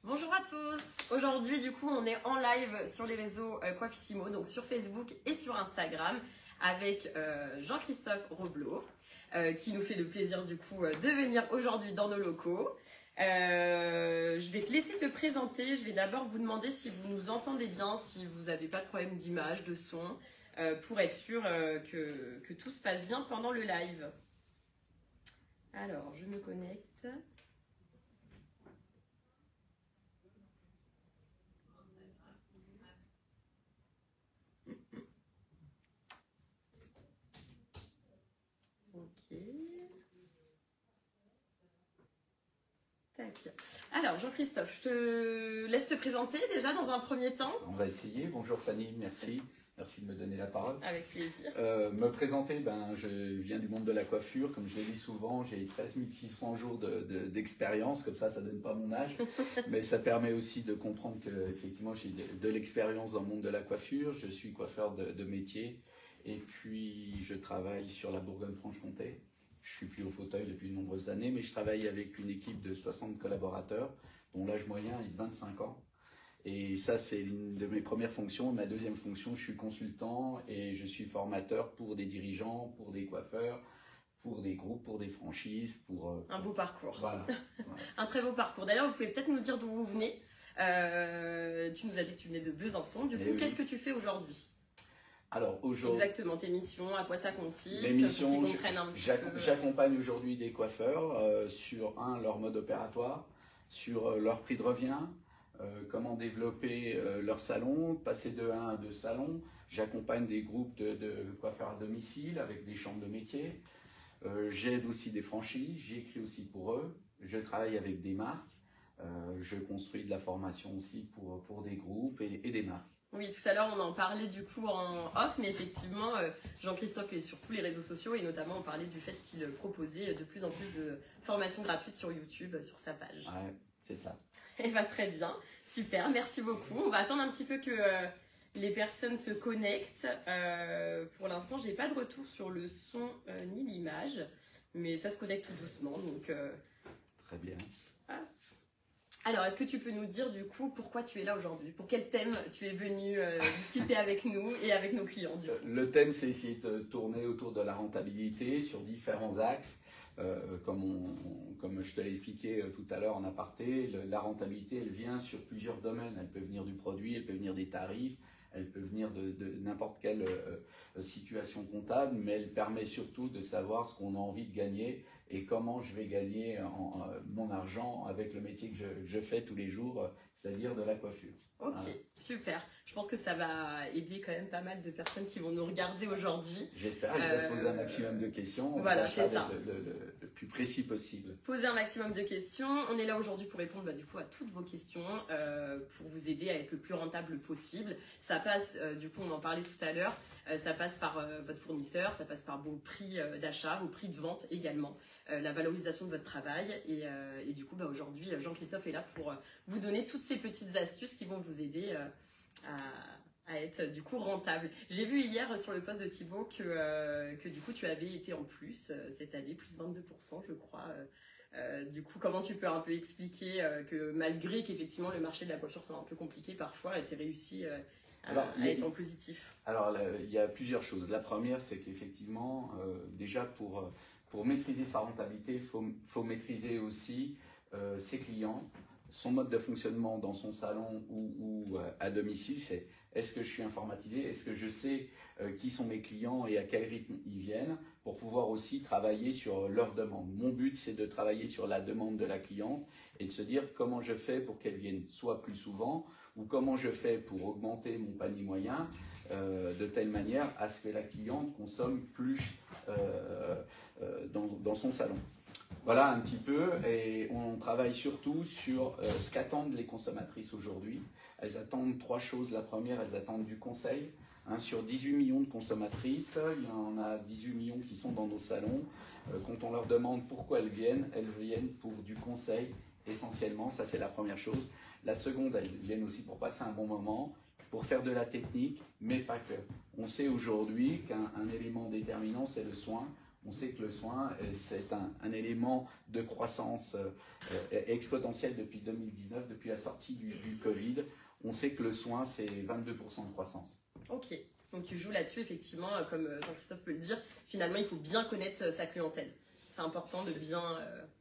Bonjour à tous. Aujourd'hui, du coup, on est en live sur les réseaux Coiffissimo, donc sur Facebook et sur Instagram, avec Jean-Christophe Roblot, qui nous fait le plaisir du coup de venir aujourd'hui dans nos locaux. Je vais te laisser te présenter. Je vais d'abord vous demander si vous nous entendez bien, si vous n'avez pas de problème d'image, de son, pour être sûr que tout se passe bien pendant le live. Alors, je me connecte. Ok. Tac. Alors, Jean-Christophe, je te laisse te présenter déjà dans un premier temps. On va essayer. Bonjour Fanny, merci. Merci de me donner la parole. Avec plaisir. Me présenter, je viens du monde de la coiffure. Comme je le dis souvent, j'ai 13 600 jours d'expérience. Comme ça donne pas mon âge. Mais ça permet aussi de comprendre qu'effectivement, j'ai de l'expérience dans le monde de la coiffure. Je suis coiffeur de métier. Et puis, je travaille sur la Bourgogne-Franche-Comté. Je suis plus au fauteuil depuis de nombreuses années, mais je travaille avec une équipe de 60 collaborateurs, dont l'âge moyen est de 25 ans. Et ça, c'est une de mes premières fonctions. Ma deuxième fonction, je suis consultant et je suis formateur pour des dirigeants, pour des coiffeurs, pour des groupes, pour des franchises, un beau parcours. Voilà. Un très beau parcours. D'ailleurs, vous pouvez peut-être nous dire d'où vous venez. Tu nous as dit que tu venais de Besançon. Du coup, qu'est-ce que tu fais aujourd'hui ? Alors aujourd'hui, exactement, tes missions, à quoi ça consiste? Les missions, j'accompagne aujourd'hui des coiffeurs sur leur mode opératoire, sur leur prix de revient, comment développer leur salon, passer de 1 à 2 salons. J'accompagne des groupes de coiffeurs à domicile avec des chambres de métier. J'aide aussi des franchises, j'écris aussi pour eux. Je travaille avec des marques. Je construis de la formation aussi pour des groupes et des marques. Oui, tout à l'heure, on en parlait du coup en off, mais effectivement, Jean-Christophe est sur tous les réseaux sociaux et notamment on parlait du fait qu'il proposait de plus en plus de formations gratuites sur YouTube, sur sa page. Ouais, c'est ça. Et va très bien, super, merci beaucoup. On va attendre un petit peu que les personnes se connectent. Pour l'instant, j'ai pas de retour sur le son ni l'image, mais ça se connecte tout doucement, donc. Très bien. Alors, est-ce que tu peux nous dire du coup pourquoi tu es là aujourd'hui? Pour quel thème tu es venu discuter avec nous et avec nos clients du coup? Le thème, c'est essayer de tourner autour de la rentabilité sur différents axes. Comme je te l'ai expliqué tout à l'heure en aparté, la rentabilité, elle vient sur plusieurs domaines. Elle peut venir du produit, elle peut venir des tarifs, elle peut venir de n'importe quelle situation comptable, mais elle permet surtout de savoir ce qu'on a envie de gagner et comment je vais gagner mon argent avec le métier que je fais tous les jours, c'est-à-dire de la coiffure. Ok, voilà. Super. Je pense que ça va aider quand même pas mal de personnes qui vont nous regarder aujourd'hui. J'espère, ils peuvent poser un maximum de questions. Voilà, c'est ça. Le plus précis possible. Poser un maximum de questions. On est là aujourd'hui pour répondre du coup à toutes vos questions, pour vous aider à être le plus rentable possible. Ça passe, du coup on en parlait tout à l'heure, ça passe par votre fournisseur, ça passe par vos prix d'achat, vos prix de vente également, la valorisation de votre travail. Et du coup aujourd'hui Jean-Christophe est là pour vous donner toutes ces petites astuces qui vont vous aider à être du coup rentable. J'ai vu hier sur le post de Thibaut que du coup tu avais été en plus cette année, plus 22% je crois. Du coup, comment tu peux un peu expliquer que malgré qu'effectivement le marché de la coiffure soit un peu compliqué parfois, tu as réussi à être en positif? Alors, il y a plusieurs choses. La première, c'est qu'effectivement, déjà pour maîtriser sa rentabilité, il faut maîtriser aussi ses clients, son mode de fonctionnement dans son salon ou à domicile. C'est est-ce que je suis informatisé? Est-ce que je sais qui sont mes clients et à quel rythme ils viennent pour pouvoir aussi travailler sur leurs demandes. Mon but, c'est de travailler sur la demande de la cliente et de se dire comment je fais pour qu'elle vienne soit plus souvent ou comment je fais pour augmenter mon panier moyen de telle manière à ce que la cliente consomme plus dans son salon. Voilà un petit peu, et on travaille surtout sur ce qu'attendent les consommatrices aujourd'hui. Elles attendent 3 choses. La première, elles attendent du conseil. Sur 18 millions de consommatrices, il y en a 18 millions qui sont dans nos salons. Quand on leur demande pourquoi elles viennent pour du conseil essentiellement. Ça, c'est la première chose. La seconde, elles viennent aussi pour passer un bon moment, pour faire de la technique, mais pas que. On sait aujourd'hui qu'un élément déterminant, c'est le soin. On sait que le soin, c'est un élément de croissance exponentielle depuis 2019, depuis la sortie du Covid. On sait que le soin, c'est 22% de croissance. Ok, donc tu joues là-dessus, effectivement, comme Jean-Christophe peut le dire. Finalement, il faut bien connaître sa clientèle. C'est important de bien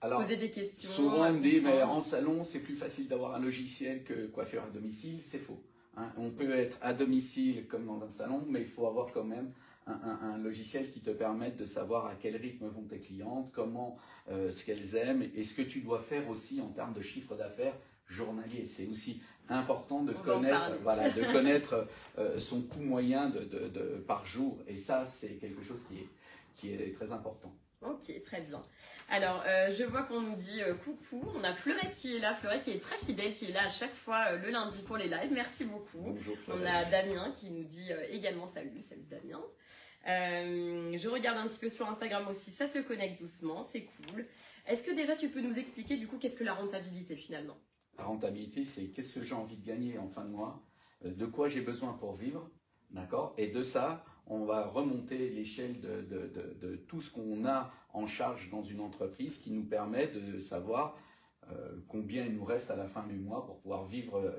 poser des questions. Souvent, on me dit, mais en salon, c'est plus facile d'avoir un logiciel que coiffeur à domicile. C'est faux. Hein. On peut être à domicile comme dans un salon, mais il faut avoir quand même un logiciel qui te permette de savoir à quel rythme vont tes clientes, comment, ce qu'elles aiment, et ce que tu dois faire aussi en termes de chiffre d'affaires journalier. C'est aussi important de connaître son coût moyen par jour. Et ça, c'est quelque chose qui est très important. Ok, très bien. Alors, je vois qu'on nous dit coucou. On a Fleurette qui est là. Fleurette qui est très fidèle, qui est là à chaque fois le lundi pour les lives. Merci beaucoup. Bonjour Fleurette. On a Damien qui nous dit également salut. Salut Damien. Je regarde un petit peu sur Instagram aussi. Ça se connecte doucement. C'est cool. Est-ce que déjà tu peux nous expliquer du coup qu'est-ce que la rentabilité finalement? La rentabilité, c'est qu'est-ce que j'ai envie de gagner en fin de mois, de quoi j'ai besoin pour vivre, d'accord? Et de ça, on va remonter l'échelle de tout ce qu'on a en charge dans une entreprise qui nous permet de savoir combien il nous reste à la fin du mois pour pouvoir vivre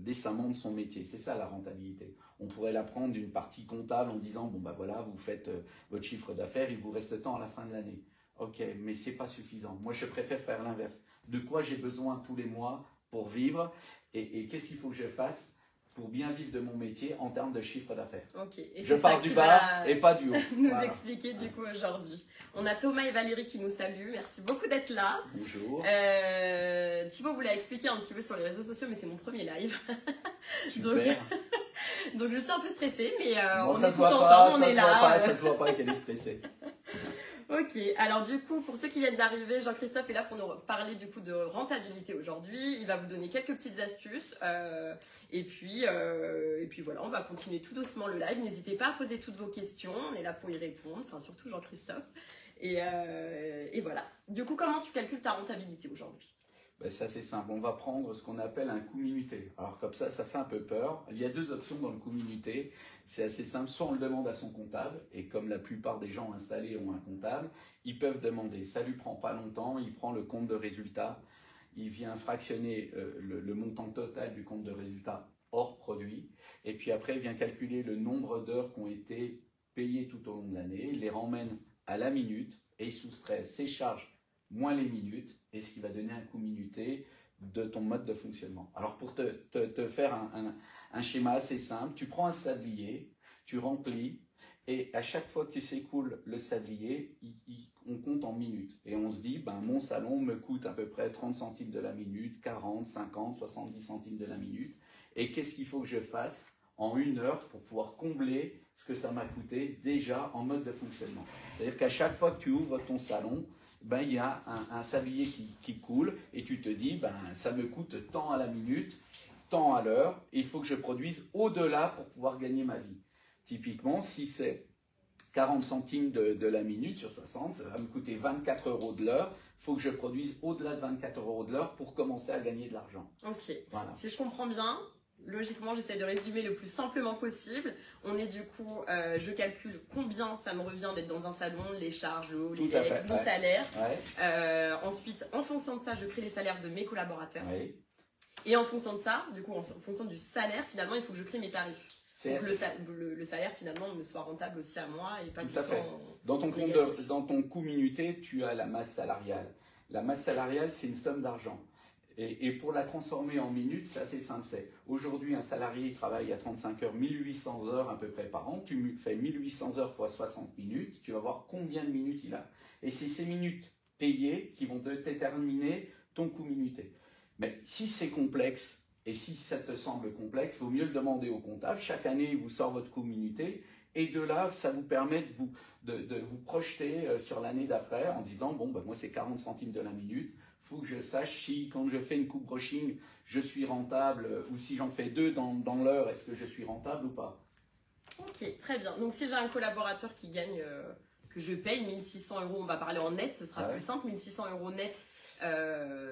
décemment de son métier. C'est ça la rentabilité. On pourrait la prendre d'une partie comptable en disant, bon ben voilà, vous faites votre chiffre d'affaires, il vous reste tant à la fin de l'année. Ok, mais c'est pas suffisant. Moi, je préfère faire l'inverse. De quoi j'ai besoin tous les mois pour vivre et qu'est-ce qu'il faut que je fasse pour bien vivre de mon métier en termes de chiffre d'affaires. Okay. Je pars du bas et pas du haut. Nous expliquer du coup aujourd'hui. On a Thomas et Valérie qui nous saluent. Merci beaucoup d'être là. Bonjour. Thibaut vous l'a expliqué un petit peu sur les réseaux sociaux, mais c'est mon premier live. Super. donc je suis un peu stressée, mais bon, on est tous ensemble, on est là. Ça se voit pas qu'elle est stressée. Ok, alors du coup, pour ceux qui viennent d'arriver, Jean-Christophe est là pour nous parler du coup de rentabilité aujourd'hui. Il va vous donner quelques petites astuces et puis voilà, on va continuer tout doucement le live. N'hésitez pas à poser toutes vos questions, on est là pour y répondre, enfin surtout Jean-Christophe. Et voilà. Du coup, comment tu calcules ta rentabilité aujourd'hui? Ben, c'est assez simple, on va prendre ce qu'on appelle un coût minuté. Alors comme ça fait un peu peur. Il y a deux options dans le coût minuté. C'est assez simple, soit on le demande à son comptable, et comme la plupart des gens installés ont un comptable, ils peuvent demander, ça lui prend pas longtemps, il prend le compte de résultat, il vient fractionner le montant total du compte de résultat hors produit, et puis après il vient calculer le nombre d'heures qui ont été payées tout au long de l'année, il les ramène à la minute, et il soustrait ses charges moins les minutes, et ce qui va donner un coût minuté de ton mode de fonctionnement. Alors pour te faire un schéma assez simple, tu prends un sablier, tu remplis, et à chaque fois que tu s'écoule le sablier, on compte en minutes. Et on se dit, ben, mon salon me coûte à peu près 30 centimes de la minute, 40, 50, 70 centimes de la minute, et qu'est-ce qu'il faut que je fasse en une heure pour pouvoir combler ce que ça m'a coûté déjà en mode de fonctionnement. C'est-à-dire qu'à chaque fois que tu ouvres ton salon, ben, il y a un sablier qui coule et tu te dis, ben, ça me coûte tant à la minute, tant à l'heure, il faut que je produise au-delà pour pouvoir gagner ma vie. Typiquement, si c'est 40 centimes de la minute sur 60, ça va me coûter 24 € de l'heure, il faut que je produise au-delà de 24 € de l'heure pour commencer à gagner de l'argent. Ok, voilà. Si je comprends bien, logiquement, j'essaie de résumer le plus simplement possible. On est du coup, je calcule combien ça me revient d'être dans un salon, les charges, l'eau, les règles, mon salaire. Ouais. Ensuite, en fonction de ça, je crée les salaires de mes collaborateurs. Ouais. Et en fonction de ça, du coup, en fonction du salaire, finalement, il faut que je crée mes tarifs. Donc le salaire, finalement, me soit rentable aussi à moi et pas tout que à fait. Dans ton coût minuté, tu as la masse salariale. La masse salariale, c'est une somme d'argent. Et pour la transformer en minutes, c'est assez simple. Aujourd'hui, un salarié travaille à 35 heures, 1800 heures à peu près par an. Tu fais 1800 heures fois 60 minutes, tu vas voir combien de minutes il a. Et c'est ces minutes payées qui vont déterminer ton coût minuté. Mais si c'est complexe, et si ça te semble complexe, il vaut mieux le demander au comptable. Chaque année, il vous sort votre coût minuté. Et de là, ça vous permet de vous projeter sur l'année d'après en disant, bon, ben, moi, c'est 40 centimes de la minute. Il faut que je sache si, quand je fais une coupe brushing, je suis rentable, ou si j'en fais deux dans l'heure, est-ce que je suis rentable ou pas? Ok, très bien. Donc, si j'ai un collaborateur qui gagne, que je paye 1600 €, on va parler en net, ce sera plus simple, 1600 € net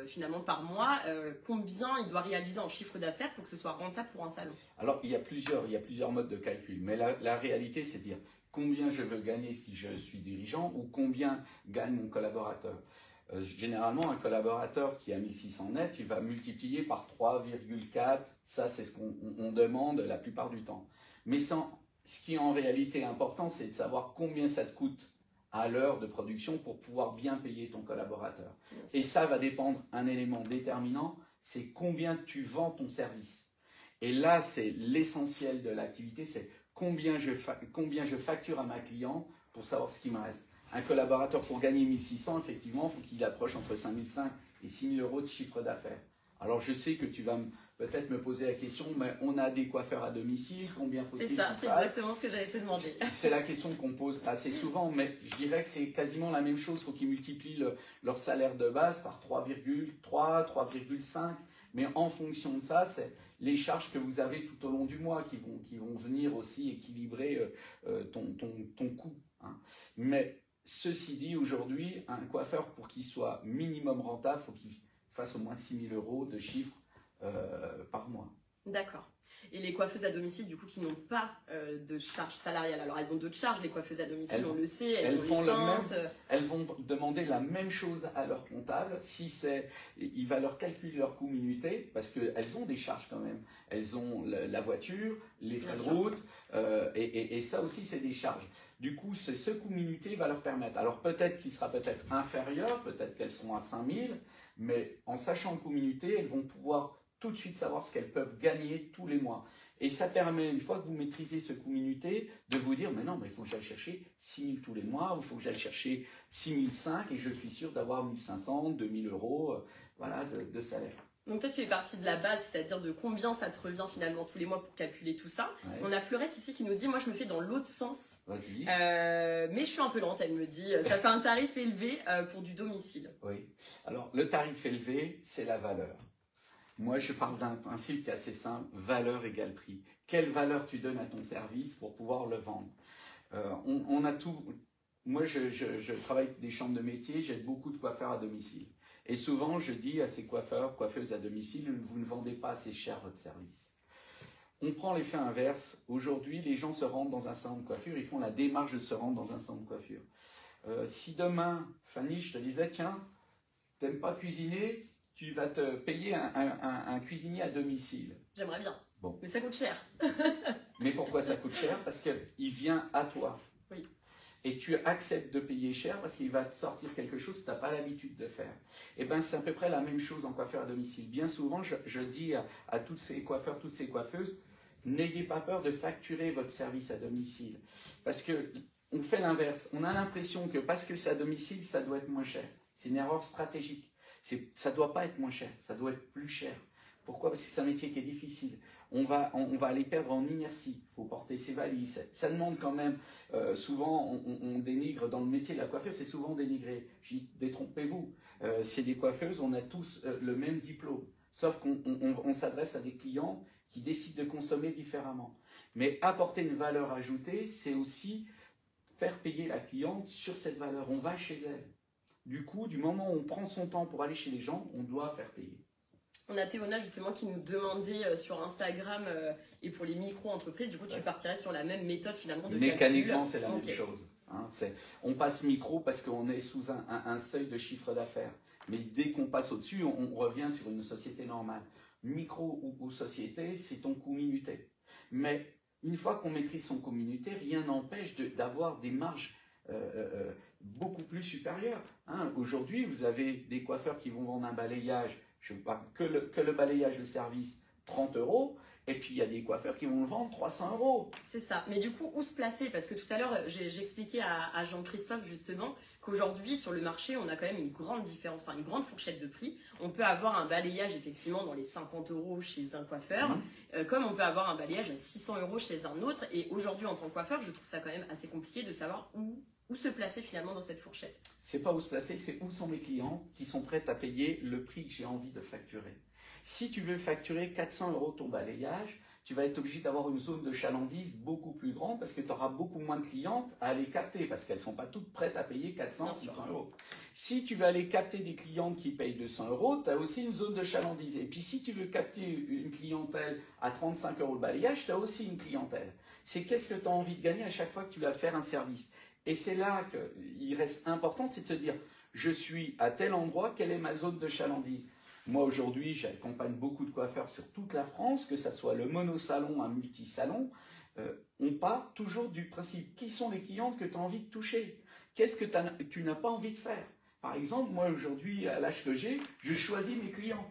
finalement par mois, combien il doit réaliser en chiffre d'affaires pour que ce soit rentable pour un salon? Alors, il y a plusieurs modes de calcul, mais la réalité, c'est de dire combien je veux gagner si je suis dirigeant ou combien gagne mon collaborateur. Généralement, un collaborateur qui a 1600 net, il va multiplier par 3,4. Ça, c'est ce qu'on demande la plupart du temps. Mais ce qui est en réalité important, c'est de savoir combien ça te coûte à l'heure de production pour pouvoir bien payer ton collaborateur. Et ça va dépendre, un élément déterminant, c'est combien tu vends ton service. Et là, c'est l'essentiel de l'activité, c'est combien je facture à ma cliente pour savoir ce qui me reste. Un collaborateur, pour gagner 1600, effectivement, il faut qu'il approche entre 5500 et 6000 euros de chiffre d'affaires. Alors, je sais que tu vas peut-être me poser la question, mais on a des coiffeurs à domicile, combien faut-il? C'est ça, c'est exactement ce que j'allais te demander. C'est la question qu'on pose assez souvent, mais je dirais que c'est quasiment la même chose. Il faut qu'ils multiplient leur salaire de base par 3,3, 3,5. Mais en fonction de ça, c'est les charges que vous avez tout au long du mois qui vont venir aussi équilibrer ton coût. Hein. Mais ceci dit, aujourd'hui, un coiffeur, pour qu'il soit minimum rentable, il faut qu'il fasse au moins 6 000 euros de chiffre par mois. D'accord. Et les coiffeuses à domicile, du coup, qui n'ont pas de charge salariale, alors elles ont d'autres charges, les coiffeuses à domicile, on le sait, elles ont licence. Elles vont demander la même chose à leur comptable. Il va leur calculer leur coût minuté, parce qu'elles ont des charges quand même. Elles ont la voiture, les frais de route, et ça aussi, c'est des charges. Du coup, ce coût minuté va leur permettre. Alors peut-être qu'il sera peut-être inférieur, peut-être qu'elles seront à 5000, mais en sachant le coût minuté, elles vont pouvoir tout de suite savoir ce qu'elles peuvent gagner tous les mois. Et ça permet, une fois que vous maîtrisez ce coût minuté, de vous dire, mais non, mais il faut que j'aille chercher 6 000 tous les mois, ou il faut que j'aille chercher 6 500, et je suis sûr d'avoir 1 500, 2 000 euros voilà, de salaire. Donc toi, tu fais partie de la base, c'est-à-dire de combien ça te revient finalement tous les mois pour calculer tout ça. Ouais. On a Fleurette ici qui nous dit, moi je me fais dans l'autre sens, mais je suis un peu lente, elle me dit, ça fait un tarif élevé pour du domicile. Oui, alors le tarif élevé, c'est la valeur. Moi, je parle d'un principe qui est assez simple, valeur égale prix. Quelle valeur tu donnes à ton service pour pouvoir le vendre? On a tout. Moi, je travaille avec des chambres de métier, j'aide beaucoup de coiffeurs à domicile. Et souvent, je dis à ces coiffeurs, coiffeuses à domicile, vous ne vendez pas assez cher votre service. On prend l'effet inverse. Aujourd'hui, les gens se rendent dans un salon de coiffure, ils font la démarche de se rendre dans un salon de coiffure. Si demain, Fanny, je te disais, tiens, t'aimes pas cuisiner, tu vas te payer un cuisinier à domicile. J'aimerais bien, bon. Mais ça coûte cher. Mais pourquoi ça coûte cher? Parce qu'il vient à toi. Oui. Et tu acceptes de payer cher parce qu'il va te sortir quelque chose que tu n'as pas l'habitude de faire. Et bien, c'est à peu près la même chose en coiffeur à domicile. Bien souvent, je dis à tous ces coiffeurs, toutes ces coiffeuses, n'ayez pas peur de facturer votre service à domicile. Parce qu'on fait l'inverse. On a l'impression que parce que c'est à domicile, ça doit être moins cher. C'est une erreur stratégique. Ça ne doit pas être moins cher, ça doit être plus cher. Pourquoi? Parce que c'est un métier qui est difficile. On va aller perdre en inertie. Il faut porter ses valises. Ça demande quand même, souvent on dénigre dans le métier de la coiffure, c'est souvent dénigré. Je dis, détrompez-vous. C'est des coiffeuses, on a tous le même diplôme. Sauf qu'on s'adresse à des clients qui décident de consommer différemment. Mais apporter une valeur ajoutée, c'est aussi faire payer la cliente sur cette valeur. On va chez elle. Du coup, du moment où on prend son temps pour aller chez les gens, on doit faire payer. On a Théona justement qui nous demandait sur Instagram et pour les micro-entreprises, du coup tu partirais sur la même méthode finalement de mécaniquement, c'est la même chose. Hein, on passe micro parce qu'on est sous un seuil de chiffre d'affaires. Mais dès qu'on passe au-dessus, on revient sur une société normale. Micro ou société, c'est ton coût minuté. Mais une fois qu'on maîtrise son coût minuté, rien n'empêche d'avoir des marges beaucoup plus supérieures. Hein. Aujourd'hui, vous avez des coiffeurs qui vont vendre un balayage, je parle que le balayage de service, 30 €, et puis il y a des coiffeurs qui vont le vendre 300 €. C'est ça. Mais du coup, où se placer? Parce que tout à l'heure, j'expliquais à Jean-Christophe justement qu'aujourd'hui, sur le marché, on a quand même une grande différence, enfin une grande fourchette de prix. On peut avoir un balayage effectivement dans les 50 € chez un coiffeur, comme on peut avoir un balayage à 600 € chez un autre. Et aujourd'hui, en tant que coiffeur, je trouve ça quand même assez compliqué de savoir où se placer finalement dans cette fourchette. C'est pas où se placer, c'est où sont mes clients qui sont prêts à payer le prix que j'ai envie de facturer. Si tu veux facturer 400 € ton balayage, tu vas être obligé d'avoir une zone de chalandise beaucoup plus grande parce que tu auras beaucoup moins de clientes à aller capter parce qu'elles ne sont pas toutes prêtes à payer 400, 600 euros. Si tu veux aller capter des clientes qui payent 200 euros, tu as aussi une zone de chalandise. Et puis si tu veux capter une clientèle à 35 euros le balayage, tu as aussi une clientèle. C'est qu'est-ce que tu as envie de gagner à chaque fois que tu vas faire un service. Et c'est là qu'il reste important, c'est de se dire, je suis à tel endroit, quelle est ma zone de chalandise? Moi, aujourd'hui, j'accompagne beaucoup de coiffeurs sur toute la France, que ce soit le monosalon, un multisalon. On part toujours du principe, qui sont les clientes que tu as envie de toucher? Qu'est-ce que tu n'as pas envie de faire? Par exemple, moi, aujourd'hui, à l'âge que j'ai, je choisis mes clients.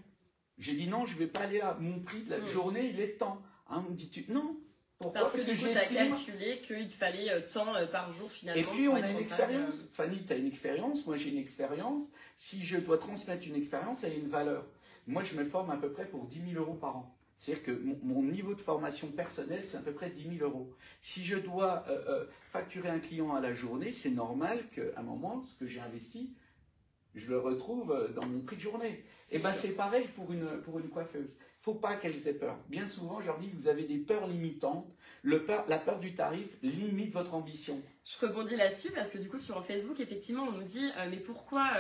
J'ai dit non, je ne vais pas aller là. Mon prix de la journée, il est de temps. Hein, on me dit, non. Pourquoi? Parce que du coup, tu as calculé qu'il fallait tant par jour finalement. Et puis, on a une expérience. Fanny, tu as une expérience, moi j'ai une expérience. Si je dois transmettre une expérience, elle a une valeur. Moi, je me forme à peu près pour 10 000 euros par an. C'est-à-dire que mon niveau de formation personnelle, c'est à peu près 10 000 euros. Si je dois facturer un client à la journée, c'est normal qu'à un moment, ce que j'ai investi, je le retrouve dans mon prix de journée. Et bien, c'est pareil pour une coiffeuse. Il ne faut pas qu'elles aient peur. Bien souvent, je leur dis, vous avez des peurs limitantes. La peur du tarif limite votre ambition. Je rebondis là-dessus parce que du coup, sur Facebook, effectivement, on nous dit mais pourquoi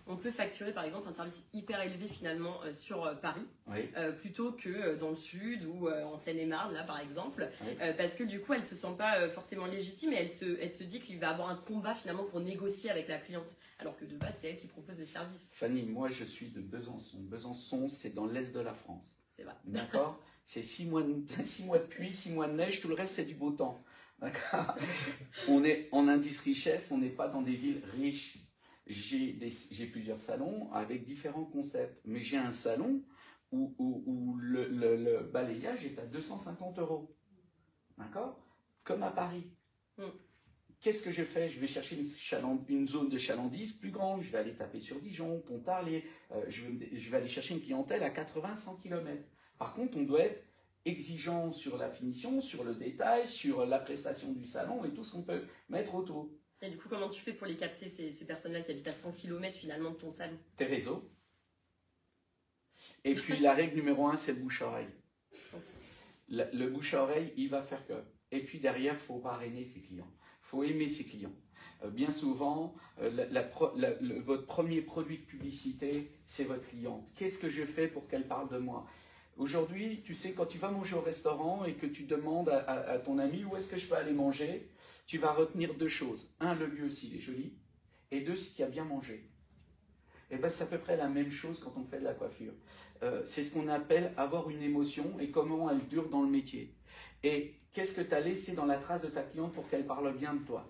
on peut facturer par exemple un service hyper élevé finalement sur Paris plutôt que dans le sud ou en Seine-et-Marne, là par exemple, parce que du coup, elle ne se sent pas forcément légitime et elle se dit qu'il va avoir un combat finalement pour négocier avec la cliente, alors que de base, c'est elle qui propose le service. Fanny, moi je suis de Besançon. Besançon, c'est dans l'est de la France. C'est vrai. D'accord. C'est 6 mois de pluie, 6 mois de neige, tout le reste c'est du beau temps. D'accord. On est en indice-richesse, on n'est pas dans des villes riches. J'ai plusieurs salons avec différents concepts, mais j'ai un salon où le balayage est à 250 euros. D'accord. Comme à Paris. Qu'est-ce que je fais? Je vais chercher une zone de chalandise plus grande, je vais aller taper sur Dijon, Pontarlier, je vais aller chercher une clientèle à 80-100 km. Par contre, on doit être exigeant sur la finition, sur le détail, sur la prestation du salon et tout ce qu'on peut mettre autour. Et du coup, comment tu fais pour les capter, ces personnes-là qui habitent à 100 km finalement de ton salon? Tes réseaux. Et puis la règle numéro 1, c'est le bouche-oreille. Okay. Le bouche-oreille, il va faire que. Et puis derrière, il faut parrainer ses clients. Il faut aimer ses clients. Bien souvent, votre premier produit de publicité, c'est votre cliente. Qu'est-ce que je fais pour qu'elle parle de moi? Aujourd'hui, tu sais, quand tu vas manger au restaurant et que tu demandes à ton ami où est-ce que je peux aller manger, tu vas retenir deux choses. Un, le lieu s'il est joli, et deux, si tu as bien mangé. Et ben, c'est à peu près la même chose quand on fait de la coiffure. C'est ce qu'on appelle avoir une émotion et comment elle dure dans le métier. Et qu'est-ce que tu as laissé dans la trace de ta cliente pour qu'elle parle bien de toi?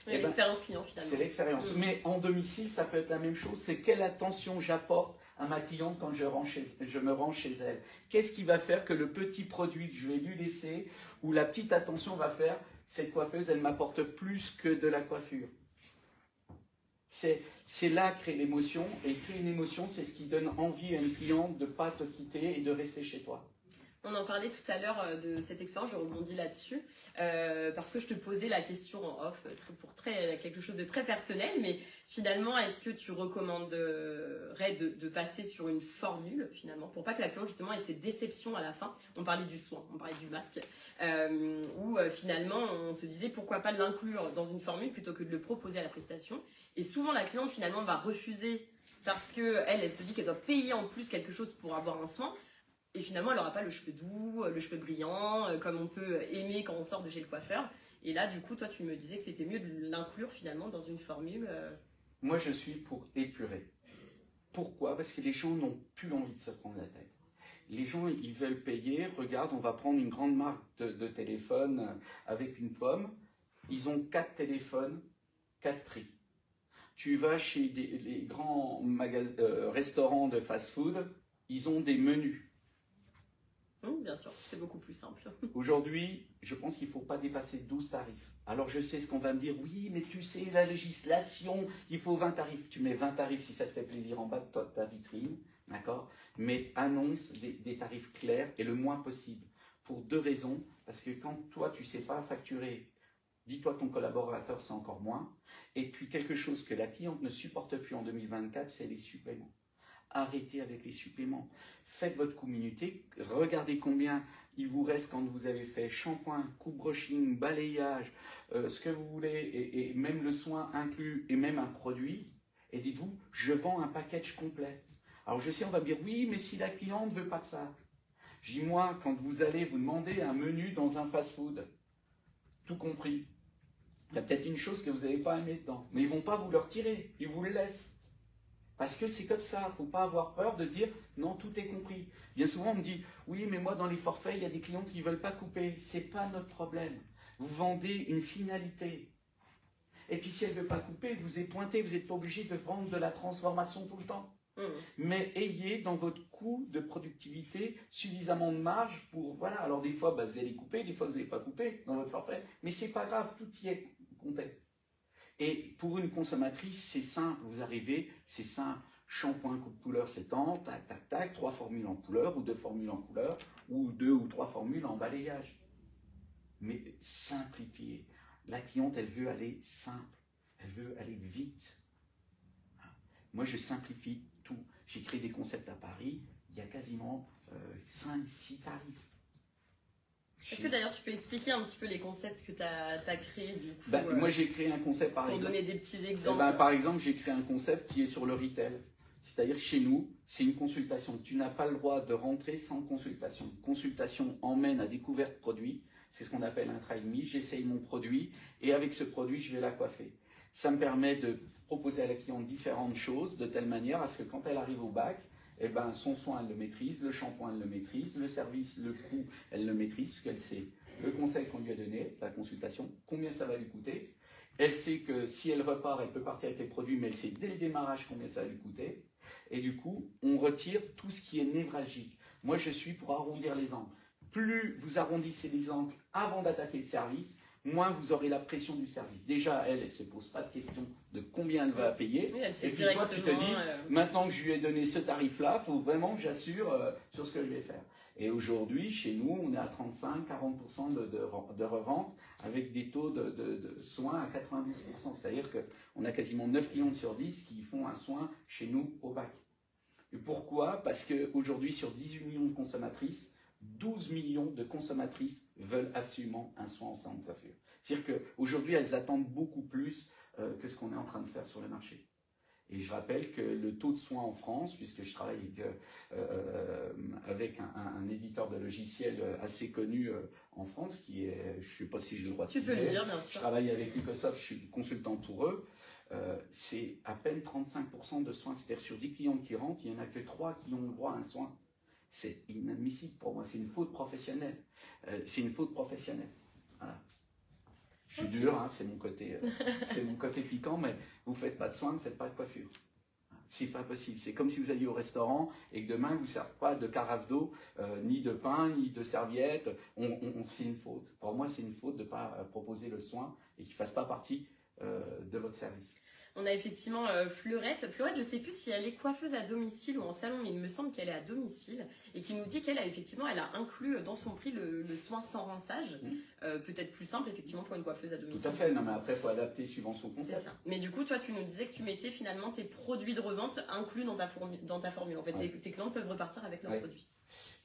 L'expérience client finalement. C'est l'expérience. Mais en domicile, ça peut être la même chose. C'est quelle attention j'apporte à ma cliente quand je me rends chez elle. Qu'est-ce qui va faire que le petit produit que je vais lui laisser ou la petite attention va faire, cette coiffeuse, elle m'apporte plus que de la coiffure. C'est là créer l'émotion. Et créer une émotion, c'est ce qui donne envie à une cliente de ne pas te quitter et de rester chez toi. On en parlait tout à l'heure de cette expérience, je rebondis là-dessus, parce que je te posais la question en off pour quelque chose de très personnel, mais finalement, est-ce que tu recommanderais de passer sur une formule, finalement, pour pas que la cliente, justement, ait ces déceptions à la fin? On parlait du soin, on parlait du masque, où finalement, on se disait pourquoi pas l'inclure dans une formule plutôt que de le proposer à la prestation. Et souvent, la cliente, finalement, va refuser parce qu'elle se dit qu'elle doit payer en plus quelque chose pour avoir un soin. Et finalement, elle n'aura pas le cheveu doux, le cheveu brillant, comme on peut aimer quand on sort de chez le coiffeur. Et là, du coup, toi, tu me disais que c'était mieux de l'inclure finalement dans une formule. Moi, je suis pour épurer. Pourquoi? Parce que les gens n'ont plus envie de se prendre la tête. Les gens, ils veulent payer. Regarde, on va prendre une grande marque de téléphone avec une pomme. Ils ont 4 téléphones, 4 prix. Tu vas chez les grands restaurants de fast-food, ils ont des menus. Bien sûr, c'est beaucoup plus simple. Aujourd'hui, je pense qu'il ne faut pas dépasser 12 tarifs. Alors je sais ce qu'on va me dire, oui, mais tu sais, la législation, il faut 20 tarifs. Tu mets 20 tarifs si ça te fait plaisir en bas de ta vitrine, d'accord? Mais annonce des tarifs clairs et le moins possible. Pour 2 raisons. Parce que quand toi, tu ne sais pas facturer, dis-toi ton collaborateur, c'est encore moins. Et puis quelque chose que la cliente ne supporte plus en 2024, c'est les suppléments. arrêtez avec les suppléments. Faites votre coût minuté, regardez combien il vous reste quand vous avez fait shampoing, coupe brushing, balayage, ce que vous voulez, et même le soin inclus, et même un produit, et dites-vous, je vends un package complet. Alors je sais, on va me dire, oui, mais si la cliente ne veut pas de ça. Je dis, moi, quand vous allez vous demander un menu dans un fast-food, tout compris, il y a peut-être une chose que vous n'avez pas aimé dedans, mais ils ne vont pas vous le retirer, ils vous le laissent. Parce que c'est comme ça, il ne faut pas avoir peur de dire non, tout est compris. Bien souvent, on me dit oui, mais moi dans les forfaits, il y a des clients qui ne veulent pas couper. Ce n'est pas notre problème. Vous vendez une finalité. Et puis si elle ne veut pas couper, vous êtes pointé, vous n'êtes pas obligé de vendre de la transformation tout le temps. Mais ayez dans votre coût de productivité suffisamment de marge pour. Voilà, alors des fois, vous allez couper, des fois, vous n'allez pas couper dans votre forfait. Mais ce n'est pas grave, tout y est compté. Et pour une consommatrice, c'est simple, vous arrivez, c'est simple, shampoing, coupe couleur, c'est tant, tac, tac, tac, 3 formules en couleur, ou 2 formules en couleur, ou 2 ou 3 formules en balayage. Mais simplifier. La cliente, elle veut aller simple, elle veut aller vite. Moi, je simplifie tout. J'ai créé des concepts à Paris, il y a quasiment 5-6 tarifs. Est-ce que d'ailleurs tu peux expliquer un petit peu les concepts que tu as créés du coup, moi j'ai créé un concept par exemple. Pour donner des petits exemples. Par exemple, j'ai créé un concept qui est sur le retail. C'est-à-dire chez nous, c'est une consultation. Tu n'as pas le droit de rentrer sans consultation. Consultation emmène à découverte produit. C'est ce qu'on appelle un try me. J'essaye mon produit et avec ce produit, je vais la coiffer. Ça me permet de proposer à la cliente différentes choses de telle manière à ce que quand elle arrive au bac, eh ben, son soin, elle le maîtrise, le shampoing, elle le maîtrise, le service, le coût, elle le maîtrise, parce qu'elle sait le conseil qu'on lui a donné, la consultation, combien ça va lui coûter. Elle sait que si elle repart, elle peut partir avec les produits, mais elle sait dès le démarrage combien ça va lui coûter. Et du coup, on retire tout ce qui est névralgique. Moi, je suis pour arrondir les angles. Plus vous arrondissez les angles avant d'attaquer le service, moins vous aurez la pression du service. Déjà, elle ne se pose pas de question de combien elle va payer. Oui, et puis toi, tu te dis, maintenant que je lui ai donné ce tarif-là, il faut vraiment que j'assure sur ce que je vais faire. Et aujourd'hui, chez nous, on est à 35-40% de revente avec des taux de soins à 92%. C'est-à-dire qu'on a quasiment 9 clients sur 10 qui font un soin chez nous au bac. Et pourquoi? Parce qu'aujourd'hui, sur 18 millions de consommatrices, 12 millions de consommatrices veulent absolument un soin en salon de coiffure. C'est-à-dire qu'aujourd'hui, elles attendent beaucoup plus que ce qu'on est en train de faire sur le marché. Et je rappelle que le taux de soins en France, puisque je travaille avec un éditeur de logiciels assez connu en France, qui est, je ne sais pas si j'ai le droit de citer, tu peux le dire, bien sûr. Je travaille avec Microsoft, je suis consultant pour eux, c'est à peine 35% de soins. C'est-à-dire sur 10 clients qui rentrent, il n'y en a que 3 qui ont le droit à un soin. C'est inadmissible pour moi, c'est une faute professionnelle. Voilà. Je suis dur, hein, c'est mon côté piquant, mais vous ne faites pas de soins, ne faites pas de coiffure. C'est pas possible. C'est comme si vous alliez au restaurant et que demain, ils ne vous servent pas de carafe d'eau, ni de pain, ni de serviettes. C'est une faute. Pour moi, c'est une faute de ne pas proposer le soin et qu'il ne fasse pas partie de votre service. On a effectivement Fleurette. Fleurette, je ne sais plus si elle est coiffeuse à domicile ou en salon, mais il me semble qu'elle est à domicile et qui nous dit qu'elle a effectivement, elle a inclus dans son prix le soin sans rinçage. Peut-être plus simple effectivement pour une coiffeuse à domicile. Tout à fait, non mais après il faut adapter suivant son concept. C'est ça. Mais du coup, toi tu nous disais que tu mettais finalement tes produits de revente inclus dans ta formule. En fait, tes clients peuvent repartir avec leurs produits.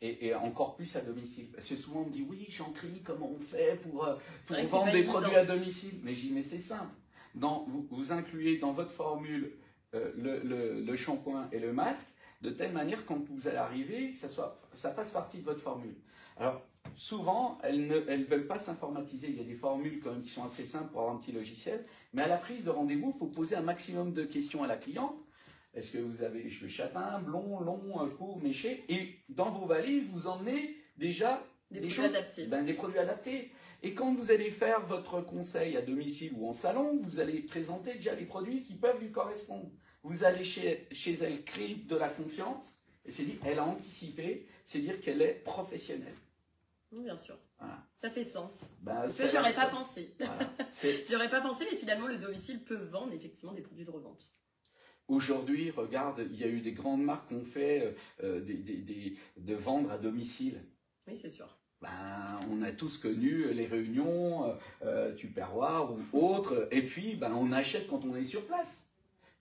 Et encore plus à domicile. Parce que souvent on me dit oui, Jean-Cri, comment on fait pour vendre des produits à domicile? Mais j'y mets, c'est simple. Vous incluez dans votre formule le shampoing et le masque, de telle manière quand vous allez arriver, ça fasse partie de votre formule. Alors, souvent, elles ne veulent pas s'informatiser. Il y a des formules quand même qui sont assez simples pour avoir un petit logiciel. Mais à la prise de rendez-vous, il faut poser un maximum de questions à la cliente. Est-ce que vous avez les cheveux châtains, blonds, longs, courts, méchés? Et dans vos valises, vous emmenez déjà des choses adaptés. Des produits adaptés. Et quand vous allez faire votre conseil à domicile ou en salon, vous allez présenter déjà les produits qui peuvent lui correspondre. Vous allez chez elle créer de la confiance, et c'est dire elle a anticipé, c'est dire qu'elle est professionnelle. Oui, bien sûr. Voilà. Ça fait sens. Parce que j'aurais pas pensé. Voilà. J'aurais pas pensé, mais finalement le domicile peut vendre effectivement des produits de revente. Aujourd'hui, regarde, il y a eu des grandes marques qui ont fait de vendre à domicile. Oui, c'est sûr. On a tous connu les réunions, Tupperware ou autres, et puis on achète quand on est sur place.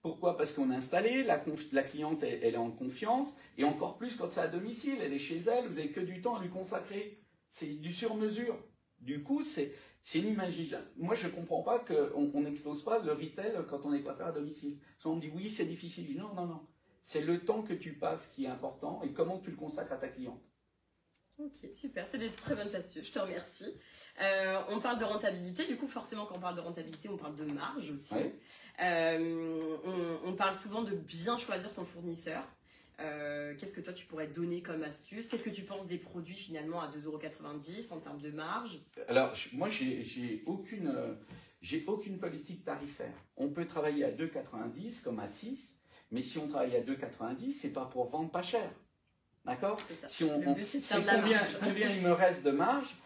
Pourquoi? Parce qu'on a installé, la cliente elle est en confiance, et encore plus quand c'est à domicile, elle est chez elle, vous n'avez que du temps à lui consacrer. C'est du sur-mesure. Du coup, c'est inimaginable. Moi, je ne comprends pas qu'on n'expose pas le retail quand on est coiffeur à domicile. Souvent, on me dit oui, c'est difficile. Je dis, non, non, non. C'est le temps que tu passes qui est important et comment tu le consacres à ta cliente. Ok, super, c'est des très bonnes astuces, je te remercie. On parle de rentabilité, du coup forcément quand on parle de rentabilité, on parle de marge aussi. Ouais. On parle souvent de bien choisir son fournisseur. Qu'est-ce que toi tu pourrais donner comme astuce? Qu'est-ce que tu penses des produits finalement à 2,90 € en termes de marge? Alors, moi, j'ai aucune politique tarifaire. On peut travailler à 2,90 comme à 6, mais si on travaille à 2,90, c'est pas pour vendre pas cher. D'accord? Si Le but, c'est de faire de la marge. Combien il me reste de marge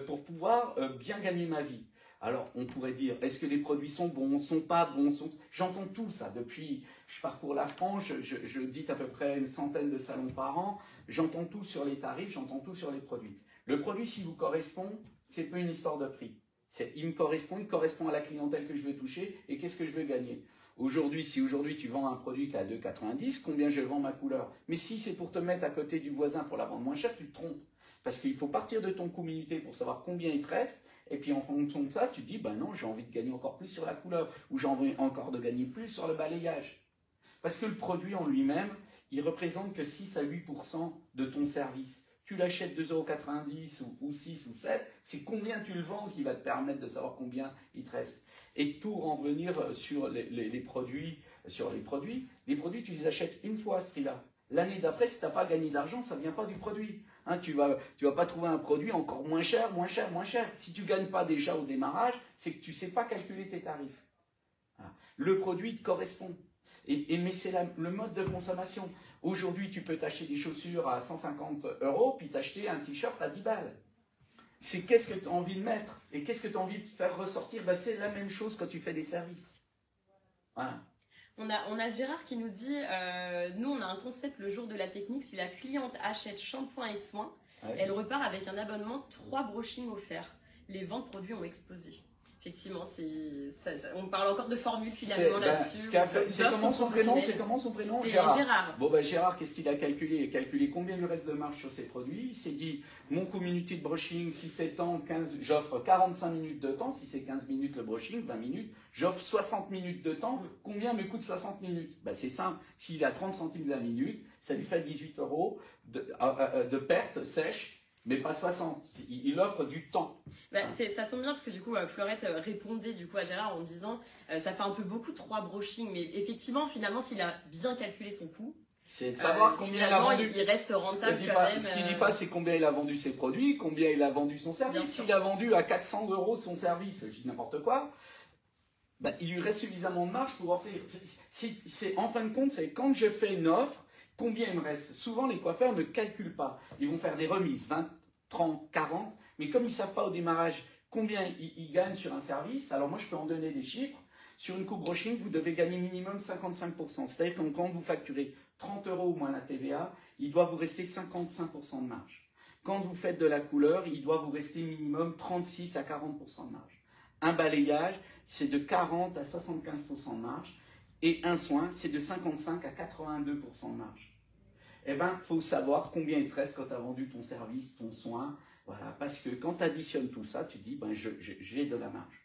pour pouvoir bien gagner ma vie? Alors, on pourrait dire, est-ce que les produits sont bons, sont pas bons? J'entends tout ça. Depuis, je parcours la France, je visite à peu près une centaine de salons par an. J'entends tout sur les tarifs, j'entends tout sur les produits. Le produit, s'il vous correspond, c'est pas une histoire de prix. Il correspond à la clientèle que je veux toucher et qu'est-ce que je veux gagner. Aujourd'hui, si aujourd'hui tu vends un produit qui est à 2,90, combien je vends ma couleur? Mais si c'est pour te mettre à côté du voisin pour la vendre moins cher, tu te trompes. Parce qu'il faut partir de ton coût minutier pour savoir combien il te reste. Et puis en fonction de ça, tu te dis, ben non, j'ai envie de gagner encore plus sur la couleur. Ou j'ai envie encore de gagner plus sur le balayage. Parce que le produit en lui-même, il représente que 6 à 8% de ton service. Tu l'achètes 2,90 € ou 6 ou 7, c'est combien tu le vends qui va te permettre de savoir combien il te reste. Et pour en venir sur les produits, tu les achètes une fois à ce prix-là. L'année d'après, si tu n'as pas gagné d'argent, ça ne vient pas du produit. Hein, tu vas pas trouver un produit encore moins cher. Si tu ne gagnes pas déjà au démarrage, c'est que tu ne sais pas calculer tes tarifs. Voilà. Le produit te correspond. Mais c'est le mode de consommation. Aujourd'hui, tu peux t'acheter des chaussures à 150 €, puis t'acheter un t-shirt à 10 balles. C'est qu'est-ce que tu as envie de mettre et qu'est-ce que tu as envie de faire ressortir. Ben, c'est la même chose quand tu fais des services. Voilà. On a Gérard qui nous dit, nous on a un concept le jour de la technique, si la cliente achète shampoing et soins, ouais, elle repart avec un abonnement 3 brushings offerts. Les ventes produits ont explosé. Effectivement, on parle encore de formule finalement là-dessus. C'est comment son prénom? C'est Gérard. Bon, Gérard, qu'est-ce qu'il a calculé? Il a calculé combien lui reste de marge sur ses produits. Il s'est dit, mon coût minutier de brushing, si c'est temps, j'offre 45 minutes de temps. Si c'est 15 minutes le brushing, 20 minutes, j'offre 60 minutes de temps. Combien me coûte 60 minutes? C'est simple. S'il a 30 centimes de la minute, ça lui fait 18 € de perte sèche. Mais pas 60, il offre du temps. Ça tombe bien parce que du coup, Fleurette répondait du coup à Gérard en disant ça fait un peu beaucoup 3 brushings, mais effectivement, finalement, s'il a bien calculé son coût, c'est de savoir combien il a vendu. Il reste rentable quand même. Ce qu'il ne dit pas, c'est combien il a vendu ses produits, combien il a vendu son service. S'il a vendu à 400 € son service, je dis n'importe quoi, il lui reste suffisamment de marge pour offrir. En fin de compte, c'est quand je fais une offre, combien il me reste? Souvent, les coiffeurs ne calculent pas. Ils vont faire des remises, 20, 30, 40, mais comme ils ne savent pas au démarrage combien ils gagnent sur un service, alors moi, je peux en donner des chiffres. Sur une coupe brushing, vous devez gagner minimum 55%. C'est-à-dire que quand vous facturez 30 € ou moins la TVA, il doit vous rester 55% de marge. Quand vous faites de la couleur, il doit vous rester minimum 36 à 40% de marge. Un balayage, c'est de 40 à 75% de marge. Et un soin, c'est de 55 à 82% de marge. Eh bien, il faut savoir combien il te reste quand tu as vendu ton service, ton soin. Voilà, parce que quand tu additionnes tout ça, tu dis, j'ai de la marge.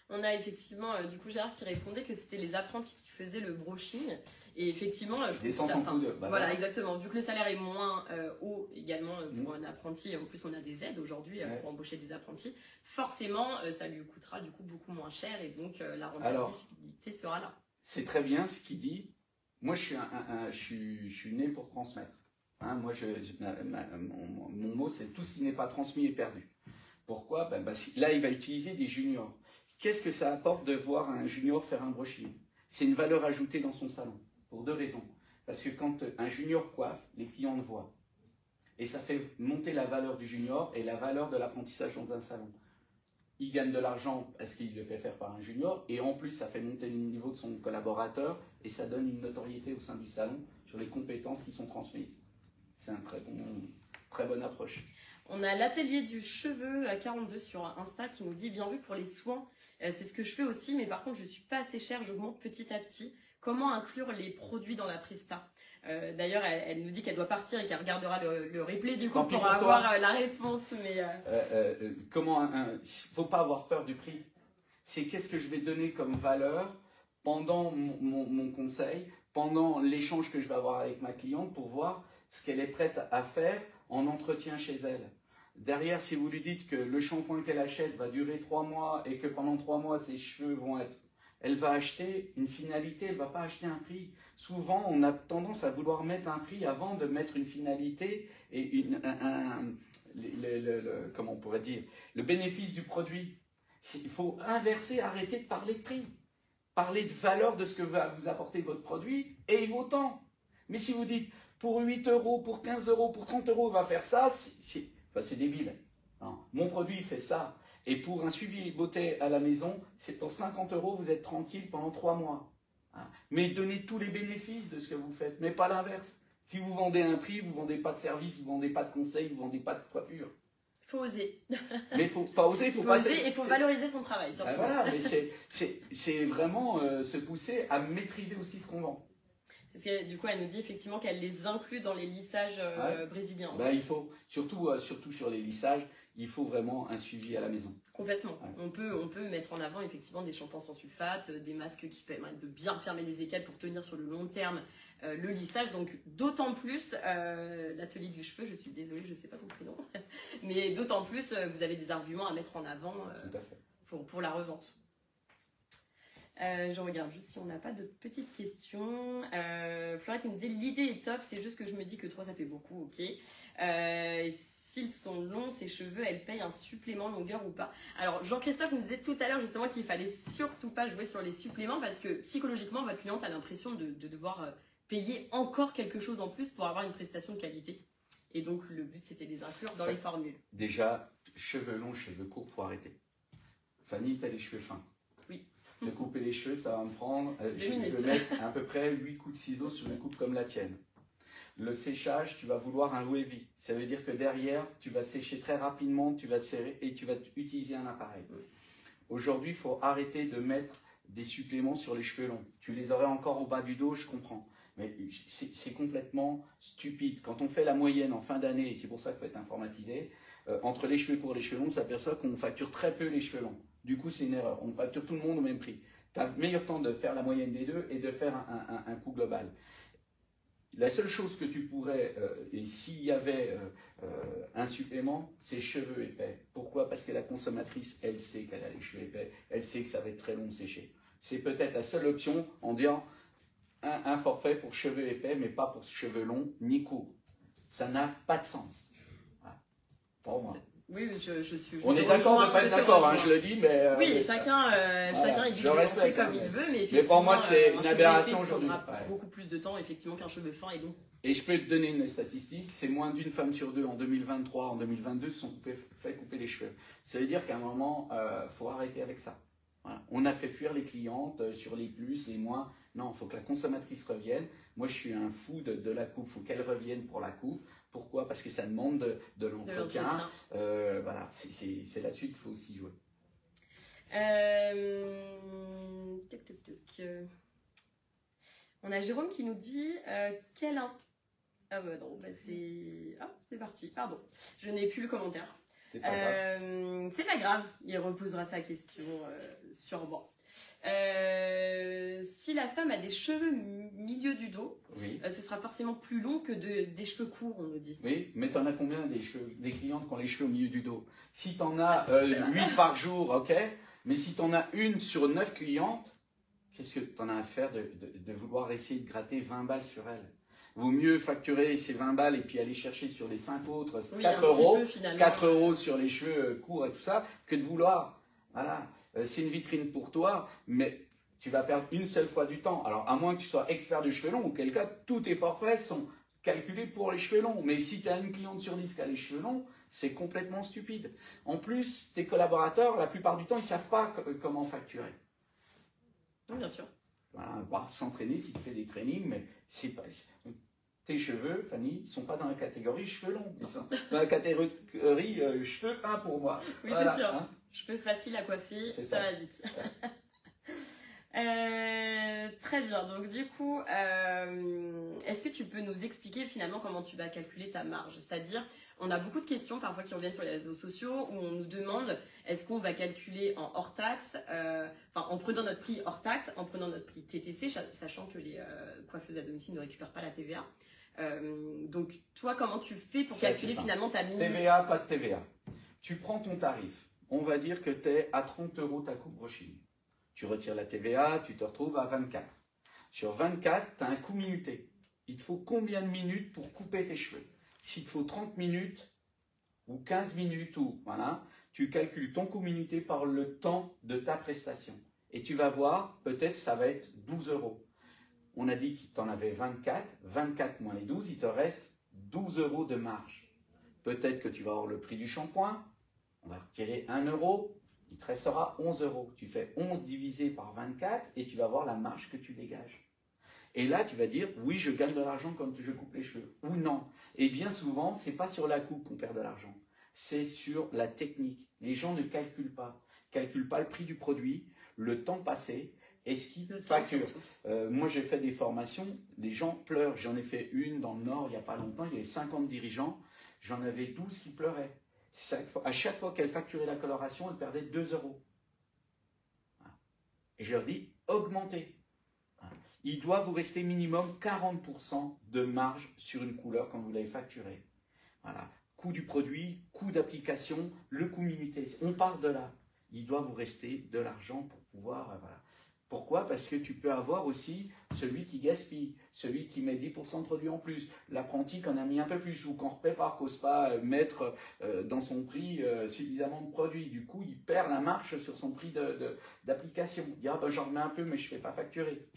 On a effectivement, du coup, Gérard qui répondait que c'était les apprentis qui faisaient le brushing. Et effectivement, je trouve ça... Voilà, exactement. Vu que le salaire est moins haut également pour un apprenti, en plus on a des aides aujourd'hui pour embaucher des apprentis, forcément, ça lui coûtera du coup beaucoup moins cher et donc la rentabilité sera là. C'est très bien ce qu'il dit. Moi, je suis né pour transmettre. Hein, moi, mon mot, c'est tout ce qui n'est pas transmis est perdu. Pourquoi? Là, il va utiliser des juniors. Qu'est-ce que ça apporte de voir un junior faire un brushing? C'est une valeur ajoutée dans son salon, pour 2 raisons. Parce que quand un junior coiffe, les clients le voient. Et ça fait monter la valeur du junior et la valeur de l'apprentissage dans un salon. Il gagne de l'argent parce qu'il le fait faire par un junior, et en plus, ça fait monter le niveau de son collaborateur, et ça donne une notoriété au sein du salon sur les compétences qui sont transmises. C'est une très bonne approche. On a l'atelier du cheveu à 42 sur Insta qui nous dit « Bien vu pour les soins, c'est ce que je fais aussi, mais par contre, je ne suis pas assez chère, j'augmente petit à petit. Comment inclure les produits dans la presta? D'ailleurs, elle nous dit qu'elle doit partir et qu'elle regardera le replay du coup pour avoir la réponse. Mais faut pas avoir peur du prix. C'est qu'est-ce que je vais donner comme valeur pendant mon conseil, pendant l'échange que je vais avoir avec ma cliente pour voir ce qu'elle est prête à faire en entretien chez elle. Derrière, si vous lui dites que le shampoing qu'elle achète va durer 3 mois et que pendant 3 mois, ses cheveux vont être... Elle va acheter une finalité, elle ne va pas acheter un prix. Souvent, on a tendance à vouloir mettre un prix avant de mettre une finalité et comment on pourrait dire, le bénéfice du produit. Il faut inverser, arrêter de parler de prix. Parler de valeur de ce que va vous apporter votre produit et il vaut tant. Mais si vous dites pour 8 euros, pour 15 euros, pour 30 euros, on va faire ça, c'est débile. Non. Mon produit fait ça. Et pour un suivi beauté à la maison, c'est pour 50 euros, vous êtes tranquille pendant 3 mois. Mais donnez tous les bénéfices de ce que vous faites, mais pas l'inverse. Si vous vendez un prix, vous ne vendez pas de service, vous ne vendez pas de conseils, vous ne vendez pas de coiffure. Il faut oser. Mais il faut pas oser, il faut pas... oser et il faut valoriser son travail, surtout. Voilà, mais c'est vraiment se pousser à maîtriser aussi ce qu'on vend. C'est ce que, du coup, elle nous dit effectivement qu'elle les inclut dans les lissages brésiliens. Bah, il faut, surtout sur les lissages, il faut vraiment un suivi à la maison. Complètement. Ouais. On peut mettre en avant effectivement des shampoings sans sulfate, des masques qui permettent de bien fermer les écailles pour tenir sur le long terme le lissage. Donc d'autant plus, l'atelier du cheveu, je suis désolée, je ne sais pas ton prénom, mais d'autant plus, vous avez des arguments à mettre en avant Tout à fait. Pour la revente. Je regarde juste si on n'a pas de petites questions. Florette nous dit l'idée est top, c'est juste que je me dis que 3 ça fait beaucoup, ok. S'ils sont longs, ces cheveux, elle paye un supplément longueur ou pas? Alors Jean-Christophe nous disait tout à l'heure justement qu'il fallait surtout pas jouer sur les suppléments parce que psychologiquement votre cliente a l'impression de devoir payer encore quelque chose en plus pour avoir une prestation de qualité. Et donc le but c'était de les inclure dans les formules. Déjà, cheveux longs, cheveux courts, faut arrêter. Fanny, tu as les cheveux fins. De couper les cheveux, ça va me prendre, je vais mettre à peu près 8 coups de ciseaux sur une coupe comme la tienne. Le séchage, tu vas vouloir un wavy. Ça veut dire que derrière, tu vas sécher très rapidement, tu vas te serrer et tu vas utiliser un appareil. Aujourd'hui, il faut arrêter de mettre des suppléments sur les cheveux longs. Tu les aurais encore au bas du dos, je comprends. Mais c'est complètement stupide. Quand on fait la moyenne en fin d'année, et c'est pour ça qu'il faut être informatisé, entre les cheveux courts et les cheveux longs, on s'aperçoit qu'on facture très peu les cheveux longs. Du coup, c'est une erreur. On facture tout le monde au même prix. Tu as le meilleur temps de faire la moyenne des deux et de faire un coût global. La seule chose que tu pourrais, et s'il y avait un supplément, c'est cheveux épais. Pourquoi? Parce que la consommatrice, elle sait qu'elle a les cheveux épais. Elle sait que ça va être très long de sécher. C'est peut-être la seule option en disant un forfait pour cheveux épais, mais pas pour cheveux longs ni courts. Ça n'a pas de sens. Voilà. Pour moi. Oui, je suis. On est d'accord de ne pas être d'accord, hein, je le dis, mais. Oui, chacun il dit comme il veut, mais effectivement. Mais pour moi, c'est une aberration aujourd'hui. Beaucoup plus de temps, effectivement, qu'un cheveu fin et donc. Et je peux te donner une statistique, c'est moins d'une femme sur 2 en 2023, en 2022 se sont fait couper les cheveux. Ça veut dire qu'à un moment, faut arrêter avec ça. Voilà. On a fait fuir les clientes sur les plus, les moins. Non, il faut que la consommatrice revienne. Moi, je suis un fou de la coupe. Il faut qu'elle revienne pour la coupe. Pourquoi? Parce que ça demande de l'entretien. Voilà, c'est là-dessus qu'il faut aussi jouer. On a Jérôme qui nous dit Ah bah non, bah c'est parti, pardon. Je n'ai plus le commentaire. C'est pas grave. C'est pas grave, il reposera sa question sûrement. Si la femme a des cheveux milieu du dos, oui. Ce sera forcément plus long que des cheveux courts, on nous dit. Oui, mais t'en as combien des clientes qui ont les cheveux au milieu du dos? Si t'en as 8 par jour, ok, mais si t'en as une sur 9 clientes, qu'est-ce que t'en as à faire de vouloir essayer de gratter 20 balles sur elle? Vaut mieux facturer ces 20 balles et puis aller chercher sur les 5 autres 4 euros, 4 euros sur les cheveux courts et tout ça, que de vouloir, voilà, c'est une vitrine pour toi, mais tu vas perdre une seule fois du temps. Alors, à moins que tu sois expert du cheveu long, auquel cas, tous tes forfaits sont calculés pour les cheveux longs. Mais si tu as une cliente sur 10 qui a les cheveux longs, c'est complètement stupide. En plus, tes collaborateurs, la plupart du temps, ils ne savent pas comment facturer. Oui, bien sûr. Voilà, on va s'entraîner si tu fais des trainings, mais c'est pas... Tes cheveux, Fanny, ils ne sont pas dans la catégorie cheveux longs. Ils sont dans la catégorie cheveux fins pour moi. Oui, voilà, c'est sûr. Hein, cheveux faciles à coiffer, ça va vite. Très bien. Donc du coup, est-ce que tu peux nous expliquer finalement comment tu vas calculer ta marge? C'est-à-dire, on a beaucoup de questions parfois qui reviennent sur les réseaux sociaux où on nous demande est-ce qu'on va calculer en hors taxe, en prenant notre prix hors taxe, en prenant notre prix TTC, sachant que les coiffeuses à domicile ne récupèrent pas la TVA. Donc toi, comment tu fais pour calculer finalement ta minute? TVA, pas de TVA. Tu prends ton tarif. On va dire que tu es à 30 € ta coupe brushing. Tu retires la TVA, tu te retrouves à 24. Sur 24, tu as un coût minuté. Il te faut combien de minutes pour couper tes cheveux? S'il te faut 30 minutes ou 15 minutes, voilà, tu calcules ton coût minuté par le temps de ta prestation. Et tu vas voir, peut-être ça va être 12 €. On a dit que tu en avais 24. 24 moins les 12, il te reste 12 € de marge. Peut-être que tu vas avoir le prix du shampoing. On va retirer 1 €. Il te restera 11 €. Tu fais 11 divisé par 24 et tu vas voir la marge que tu dégages. Et là, tu vas dire, oui, je gagne de l'argent quand je coupe les cheveux. Ou non. Et bien souvent, ce n'est pas sur la coupe qu'on perd de l'argent. C'est sur la technique. Les gens ne calculent pas. Calculent pas le prix du produit, le temps passé et ce qu'ils facturent. Moi, j'ai fait des formations, les gens pleurent. J'en ai fait une dans le Nord il n'y a pas longtemps. Il y avait 50 dirigeants. J'en avais 12 qui pleuraient. À chaque fois qu'elle facturait la coloration, elle perdait 2 €. Et je leur dis, augmentez. Il doit vous rester minimum 40% de marge sur une couleur quand vous l'avez facturée. Voilà. Coût du produit, coût d'application, le coût minuté. On part de là. Il doit vous rester de l'argent pour pouvoir... voilà. Pourquoi? Parce que tu peux avoir aussi celui qui gaspille, celui qui met 10% de produit en plus, l'apprenti qui en a mis un peu plus, ou qu'on prépare, qu'ose pas mettre dans son prix suffisamment de produits. Du coup, il perd la marche sur son prix d'application. Il dit, ah ben j'en remets un peu, mais je ne fais pas facturer.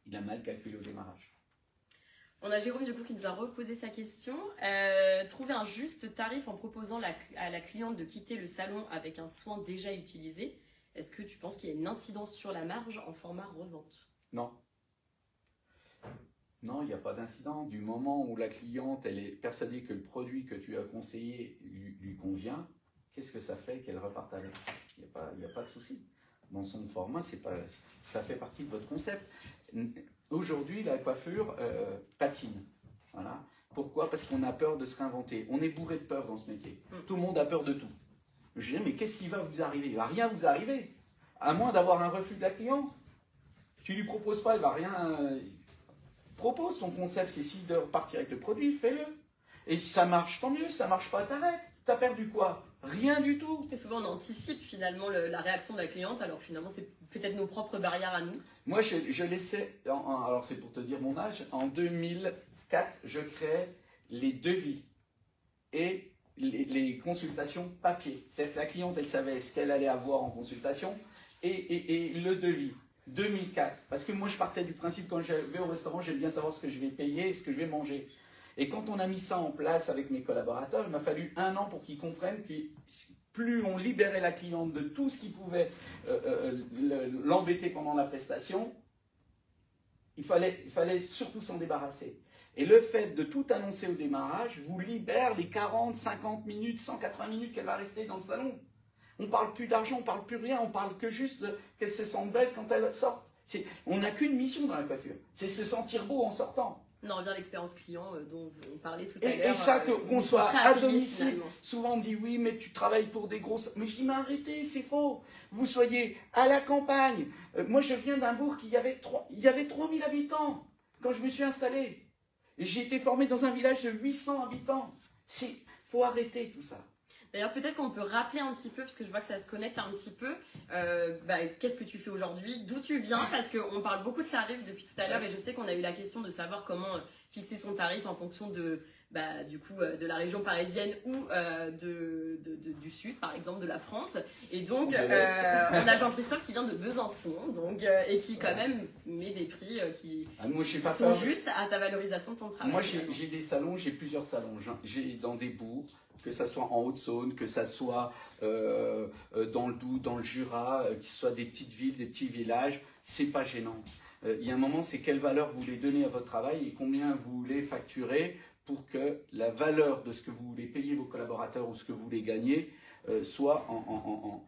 Il a mal calculé au démarrage. On a Jérôme du coup qui nous a reposé sa question. Trouver un juste tarif en proposant à la cliente de quitter le salon avec un soin déjà utilisé. Est-ce que tu penses qu'il y a une incidence sur la marge en format revente? Non. Non, il n'y a pas d'incident. Du moment où la cliente elle est persuadée que le produit que tu as conseillé lui convient, qu'est-ce que ça fait qu'elle reparte avec? Il n'y a pas de souci. Dans son format, ça fait partie de votre concept. Aujourd'hui, la coiffure patine. Voilà. Pourquoi? Parce qu'on a peur de se réinventer. On est bourré de peur dans ce métier. Tout le monde a peur de tout. Je dis, mais qu'est-ce qui va vous arriver? Il ne va rien vous arriver. À moins d'avoir un refus de la cliente. Tu ne lui proposes pas, il ne va rien... Propose ton concept, c'est si de repartir avec le produit, fais-le. Et si ça marche, tant mieux. Si ça ne marche pas, t'arrêtes. Tu as perdu quoi? Rien du tout. Et souvent, on anticipe finalement la réaction de la cliente. Alors finalement, c'est peut-être nos propres barrières à nous. Moi, je laissais... alors, c'est pour te dire mon âge. En 2004, je créais les devis et les consultations papier. C'est-à-dire que la cliente, elle savait ce qu'elle allait avoir en consultation et le devis. 2004. Parce que moi, je partais du principe, quand je vais au restaurant, j'aime bien savoir ce que je vais payer et ce que je vais manger. Et quand on a mis ça en place avec mes collaborateurs, il m'a fallu 1 an pour qu'ils comprennent que plus on libérait la cliente de tout ce qui pouvait l'embêter pendant la prestation, il fallait surtout s'en débarrasser. Et le fait de tout annoncer au démarrage vous libère les 40, 50 minutes, 180 minutes qu'elle va rester dans le salon. On ne parle plus d'argent, on ne parle plus rien, on parle que juste qu'elle se sente belle quand elle sort. On n'a qu'une mission dans la coiffure, c'est se sentir beau en sortant. On en revient à l'expérience client dont on parlait tout à l'heure. Et ça, qu'on soit à domicile, finalement. Souvent on me dit oui, mais tu travailles pour des grosses... Mais je dis, mais arrêtez, c'est faux. Vous soyez à la campagne. Moi, je viens d'un bourg, il y avait 3000 habitants quand je me suis installé. J'ai été formé dans un village de 800 habitants. Il faut arrêter tout ça. D'ailleurs, peut-être qu'on peut rappeler un petit peu, parce que je vois que ça se connecte un petit peu, qu'est-ce que tu fais aujourd'hui, d'où tu viens, parce qu'on parle beaucoup de tarifs depuis tout à l'heure, et je sais qu'on a eu la question de savoir comment fixer son tarif en fonction de, de la région parisienne ou du sud, par exemple, de la France. Et donc, on a Jean-Christophe qui vient de Besançon, et qui quand même met des prix qui sont justes à ta valorisation de ton travail. Moi, j'ai des salons, j'ai plusieurs salons. J'ai dans des bourgs, que ça soit en Haute-Saône, que ça soit dans le Doubs, dans le Jura, que ce soit des petites villes, des petits villages, c'est pas gênant. Il y a un moment, c'est quelle valeur vous voulez donner à votre travail et combien vous voulez facturer pour que la valeur de ce que vous voulez payer vos collaborateurs ou ce que vous voulez gagner soit en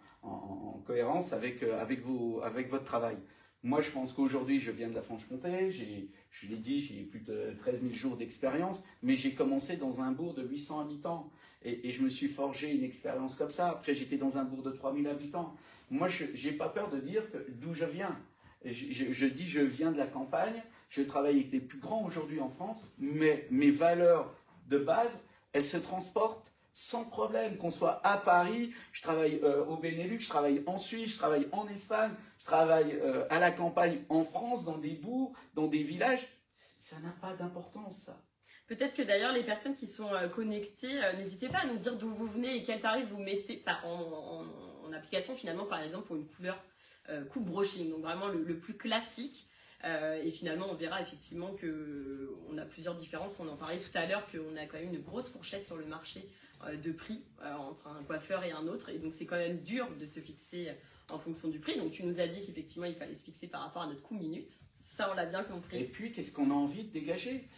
cohérence avec votre travail. Moi, je pense qu'aujourd'hui, je viens de la Franche-Comté, je l'ai dit, j'ai plus de 13 000 jours d'expérience, mais j'ai commencé dans un bourg de 800 habitants et je me suis forgé une expérience comme ça. Après, j'étais dans un bourg de 3000 habitants. Moi, je n'ai pas peur de dire d'où je viens. Je dis, je viens de la campagne, je travaille avec les plus grands aujourd'hui en France, mais mes valeurs de base, elles se transportent sans problème, qu'on soit à Paris, je travaille au Benelux, je travaille en Suisse, je travaille en Espagne, je travaille à la campagne en France, dans des bourgs, dans des villages. Ça n'a pas d'importance, ça. Peut-être que d'ailleurs les personnes qui sont connectées, n'hésitez pas à nous dire d'où vous venez et quel tarif vous mettez en application finalement, par exemple pour une couleur coupe brushing, donc vraiment le plus classique. Et finalement, on verra effectivement qu'on a plusieurs différences. On en parlait tout à l'heure, qu'on a quand même une grosse fourchette sur le marché de prix entre un coiffeur et un autre. Et donc, c'est quand même dur de se fixer en fonction du prix. Donc, tu nous as dit qu'effectivement, il fallait se fixer par rapport à notre coût minute. Ça, on l'a bien compris. Et puis, qu'est-ce qu'on a envie de dégager?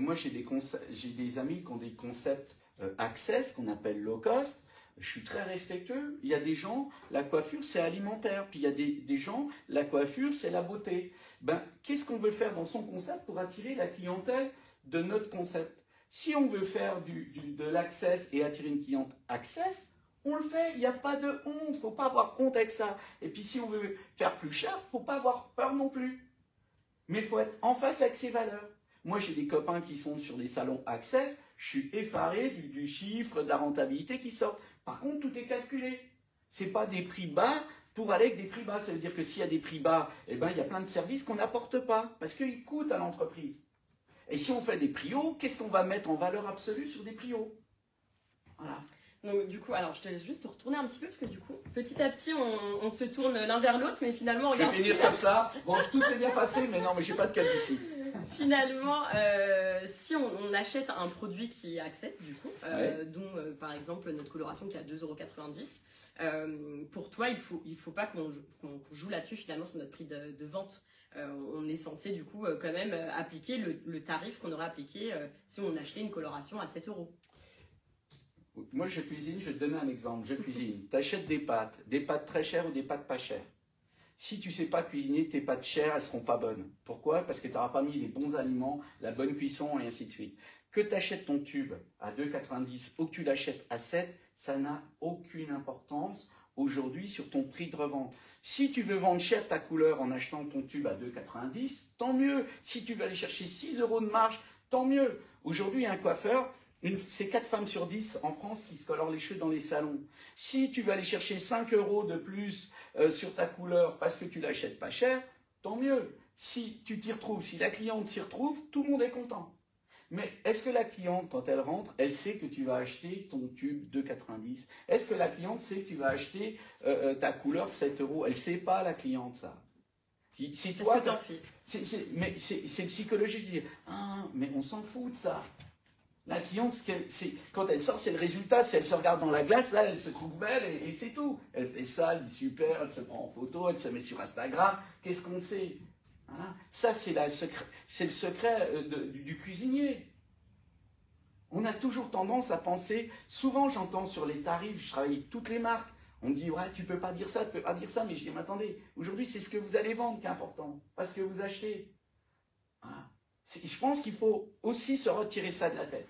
Moi, j'ai des amis qui ont des concepts access, qu'on appelle low cost. Je suis très respectueux. Il y a des gens, la coiffure, c'est alimentaire. Puis il y a des gens, la coiffure, c'est la beauté. Ben, qu'est-ce qu'on veut faire dans son concept pour attirer la clientèle de notre concept? Si on veut faire de l'access et attirer une cliente access, on le fait. Il n'y a pas de honte. Il ne faut pas avoir honte avec ça. Et puis si on veut faire plus cher, il ne faut pas avoir peur non plus. Mais il faut être en face avec ses valeurs. Moi, j'ai des copains qui sont sur des salons access. Je suis effaré du chiffre, de la rentabilité qui sort. Par contre, tout est calculé. Ce n'est pas des prix bas pour aller avec des prix bas. Ça veut dire que s'il y a des prix bas, eh ben, il y a plein de services qu'on n'apporte pas parce qu'ils coûtent à l'entreprise. Et si on fait des prix hauts, qu'est-ce qu'on va mettre en valeur absolue sur des prix hauts? Voilà. Donc du coup, alors je te laisse juste retourner un petit peu parce que du coup, petit à petit, on se tourne l'un vers l'autre, mais finalement, je vais finir comme ça. Bon, tout s'est bien passé, mais non, mais j'ai pas de cas ici. Finalement, si on achète un produit qui est access, du coup, dont par exemple notre coloration qui est à 2,90 €, pour toi, il faut pas qu'on joue là-dessus finalement sur notre prix de vente. On est censé du coup quand même appliquer le tarif qu'on aurait appliqué si on achetait une coloration à 7 €. Moi, je cuisine, je vais te donner un exemple. Je cuisine. Tu achètes des pâtes très chères ou des pâtes pas chères. Si tu ne sais pas cuisiner, tes pâtes chères, elles ne seront pas bonnes. Pourquoi? Parce que tu n'auras pas mis les bons aliments, la bonne cuisson et ainsi de suite. Que tu achètes ton tube à 2,90 € ou que tu l'achètes à 7, ça n'a aucune importance aujourd'hui sur ton prix de revente. Si tu veux vendre cher ta couleur en achetant ton tube à 2,90 €, tant mieux. Si tu veux aller chercher 6 € de marge, tant mieux. Aujourd'hui, un coiffeur, c'est 4 femmes sur 10 en France qui se colorent les cheveux dans les salons. Si tu veux aller chercher 5 € de plus sur ta couleur parce que tu l'achètes pas cher, tant mieux. Si tu t'y retrouves, si la cliente s'y retrouve, tout le monde est content. Mais est-ce que la cliente, quand elle rentre, elle sait que tu vas acheter ton tube 2,90 €? Est-ce que la cliente sait que tu vas acheter ta couleur 7 €? Elle ne sait pas, la cliente, ça. C'est toi, mais c'est psychologique de dire « Ah, mais on s'en fout de ça ». La cliente, quand elle sort, c'est le résultat. Si elle se regarde dans la glace, là, elle se trouve belle et c'est tout. Elle fait ça, elle dit super, elle se prend en photo, elle se met sur Instagram. Qu'est-ce qu'on sait? Voilà. Ça, c'est le secret du cuisinier. On a toujours tendance à penser, souvent j'entends sur les tarifs, je travaille avec toutes les marques, on me dit, ouais, tu peux pas dire ça, tu peux pas dire ça, mais je dis, mais attendez, aujourd'hui, c'est ce que vous allez vendre qui est important, pas ce que vous achetez. Voilà. Je pense qu'il faut aussi se retirer ça de la tête.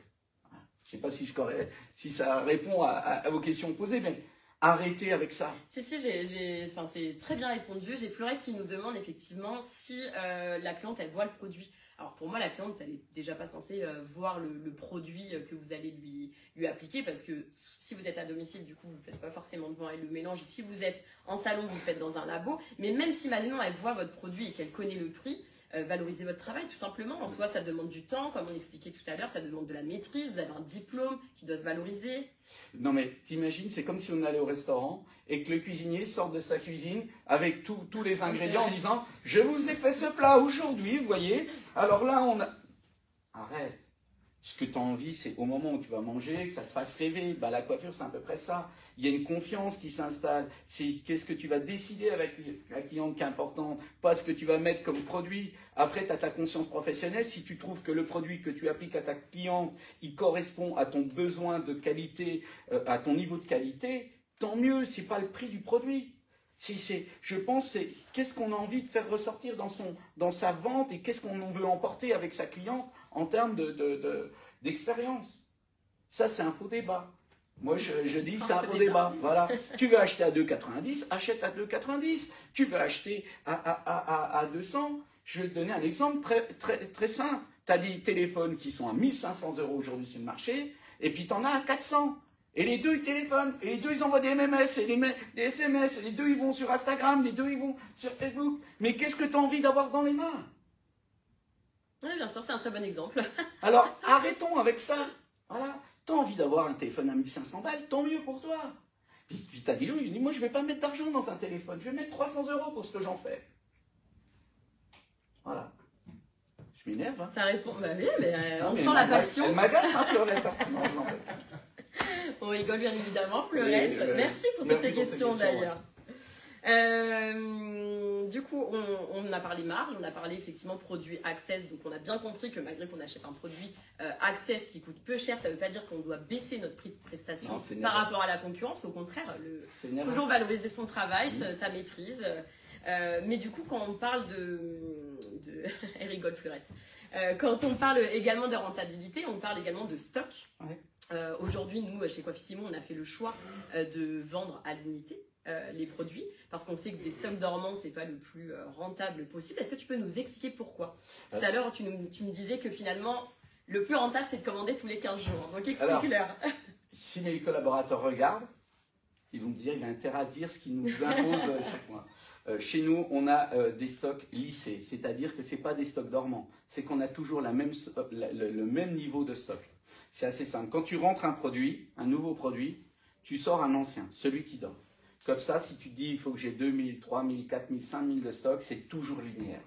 Je ne sais pas si ça répond à vos questions posées, mais arrêtez avec ça. Si, c'est très bien répondu. J'ai Fleurette qui nous demande effectivement si la cliente, elle voit le produit. Alors pour moi, la cliente, elle n'est déjà pas censée voir le produit que vous allez lui appliquer parce que si vous êtes à domicile, du coup, vous ne faites pas forcément devant elle le mélange. Si vous êtes en salon, vous le faites dans un labo. Mais même si maintenant, elle voit votre produit et qu'elle connaît le prix, valoriser votre travail tout simplement. En soi, ça demande du temps, comme on expliquait tout à l'heure, ça demande de la maîtrise, vous avez un diplôme qui doit se valoriser. Non mais t'imagines, c'est comme si on allait au restaurant et que le cuisinier sort de sa cuisine avec tous les ingrédients en disant « Je vous ai fait ce plat aujourd'hui, vous voyez, alors là on a… » Arrête. Ce que tu as envie, c'est au moment où tu vas manger, que ça te fasse rêver. Bah, la coiffure, c'est à peu près ça. Il y a une confiance qui s'installe. C'est qu'est-ce que tu vas décider avec la cliente qui est importante, pas ce que tu vas mettre comme produit. Après, tu as ta conscience professionnelle. Si tu trouves que le produit que tu appliques à ta cliente, il correspond à ton besoin de qualité, à ton niveau de qualité, tant mieux. Ce n'est pas le prix du produit. Je pense, qu'est-ce qu'on a envie de faire ressortir dans sa vente et qu'est-ce qu'on veut emporter avec sa cliente en termes d'expérience. Ça, c'est un faux débat. Moi, je dis que c'est un faux débat. Voilà. Tu veux acheter à 2,90, achète à 2,90. Tu veux acheter à 200. Je vais te donner un exemple très simple. Tu as des téléphones qui sont à 1 500 € aujourd'hui sur le marché, et puis tu en as à 400. Et les deux, ils téléphonent, et les deux, ils envoient des MMS, et des SMS, et les deux, ils vont sur Instagram, les deux, ils vont sur Facebook. Mais qu'est-ce que tu as envie d'avoir dans les mains? Oui, bien sûr, c'est un très bon exemple. Alors, arrêtons avec ça. Voilà. Tu as envie d'avoir un téléphone à 1500 balles, tant mieux pour toi. Puis tu as des gens qui disent, moi, je ne vais pas mettre d'argent dans un téléphone, je vais mettre 300 € pour ce que j'en fais. Voilà. Je m'énerve. Hein. Ça répond. Bah oui, mais on sent la passion. Elle m'agace, hein, Fleurette. Non, je n'en veux pas. On rigole bien évidemment, Fleurette. Merci pour toutes ces questions d'ailleurs. Du coup, on a parlé marge, on a parlé effectivement produit Access. Donc on a bien compris que malgré qu'on achète un produit Access qui coûte peu cher, ça ne veut pas dire qu'on doit baisser notre prix de prestation par rapport à la concurrence. Au contraire, toujours valoriser son travail, sa maîtrise. Mais du coup, quand on parle elle rigole Fleurette. Quand on parle également de rentabilité, on parle également de stock. Ouais. Aujourd'hui, nous, chez Coiffissimo, on a fait le choix de vendre à l'unité les produits parce qu'on sait que des stocks dormants, c'est pas le plus rentable possible. Est-ce que tu peux nous expliquer pourquoi? Tout à l'heure, tu me disais que finalement, le plus rentable, c'est de commander tous les 15 jours. Donc, explique-leur. Si mes collaborateurs regardent, ils vont me dire, il a intérêt à dire ce qu'ils nous imposent chaque mois. Chez nous, on a des stocks lissés, c'est-à-dire que ce n'est pas des stocks dormants, c'est qu'on a toujours le même niveau de stock. C'est assez simple. Quand tu rentres un nouveau produit, tu sors un ancien, celui qui dort. Comme ça, si tu te dis il faut que j'ai 2000, 3000, 4000, 5000 de stock, c'est toujours linéaire.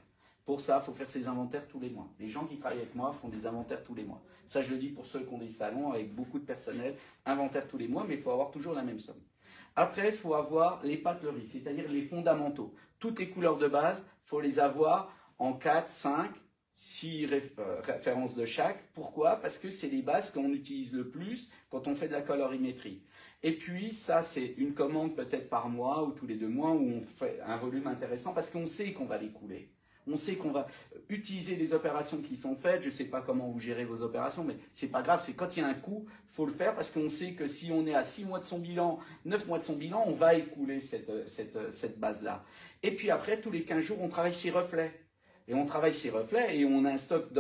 Pour ça, il faut faire ses inventaires tous les mois. Les gens qui travaillent avec moi font des inventaires tous les mois. Ça, je le dis pour ceux qui ont des salons avec beaucoup de personnel, inventaire tous les mois, mais il faut avoir toujours la même somme. Après, il faut avoir les pâtelleries, c'est-à-dire les fondamentaux. Toutes les couleurs de base, il faut les avoir en 4, 5, 6 références de chaque. Pourquoi? Parce que c'est les bases qu'on utilise le plus quand on fait de la colorimétrie. Et puis, ça, c'est une commande peut-être par mois ou tous les 2 mois où on fait un volume intéressant parce qu'on sait qu'on va les couler. On sait qu'on va utiliser les opérations qui sont faites. Je ne sais pas comment vous gérez vos opérations, mais ce n'est pas grave. C'est quand il y a un coût, il faut le faire parce qu'on sait que si on est à 6 mois de son bilan, 9 mois de son bilan, on va écouler cette base-là. Et puis après, tous les 15 jours, on travaille ses reflets. Et on travaille ses reflets et on a un stock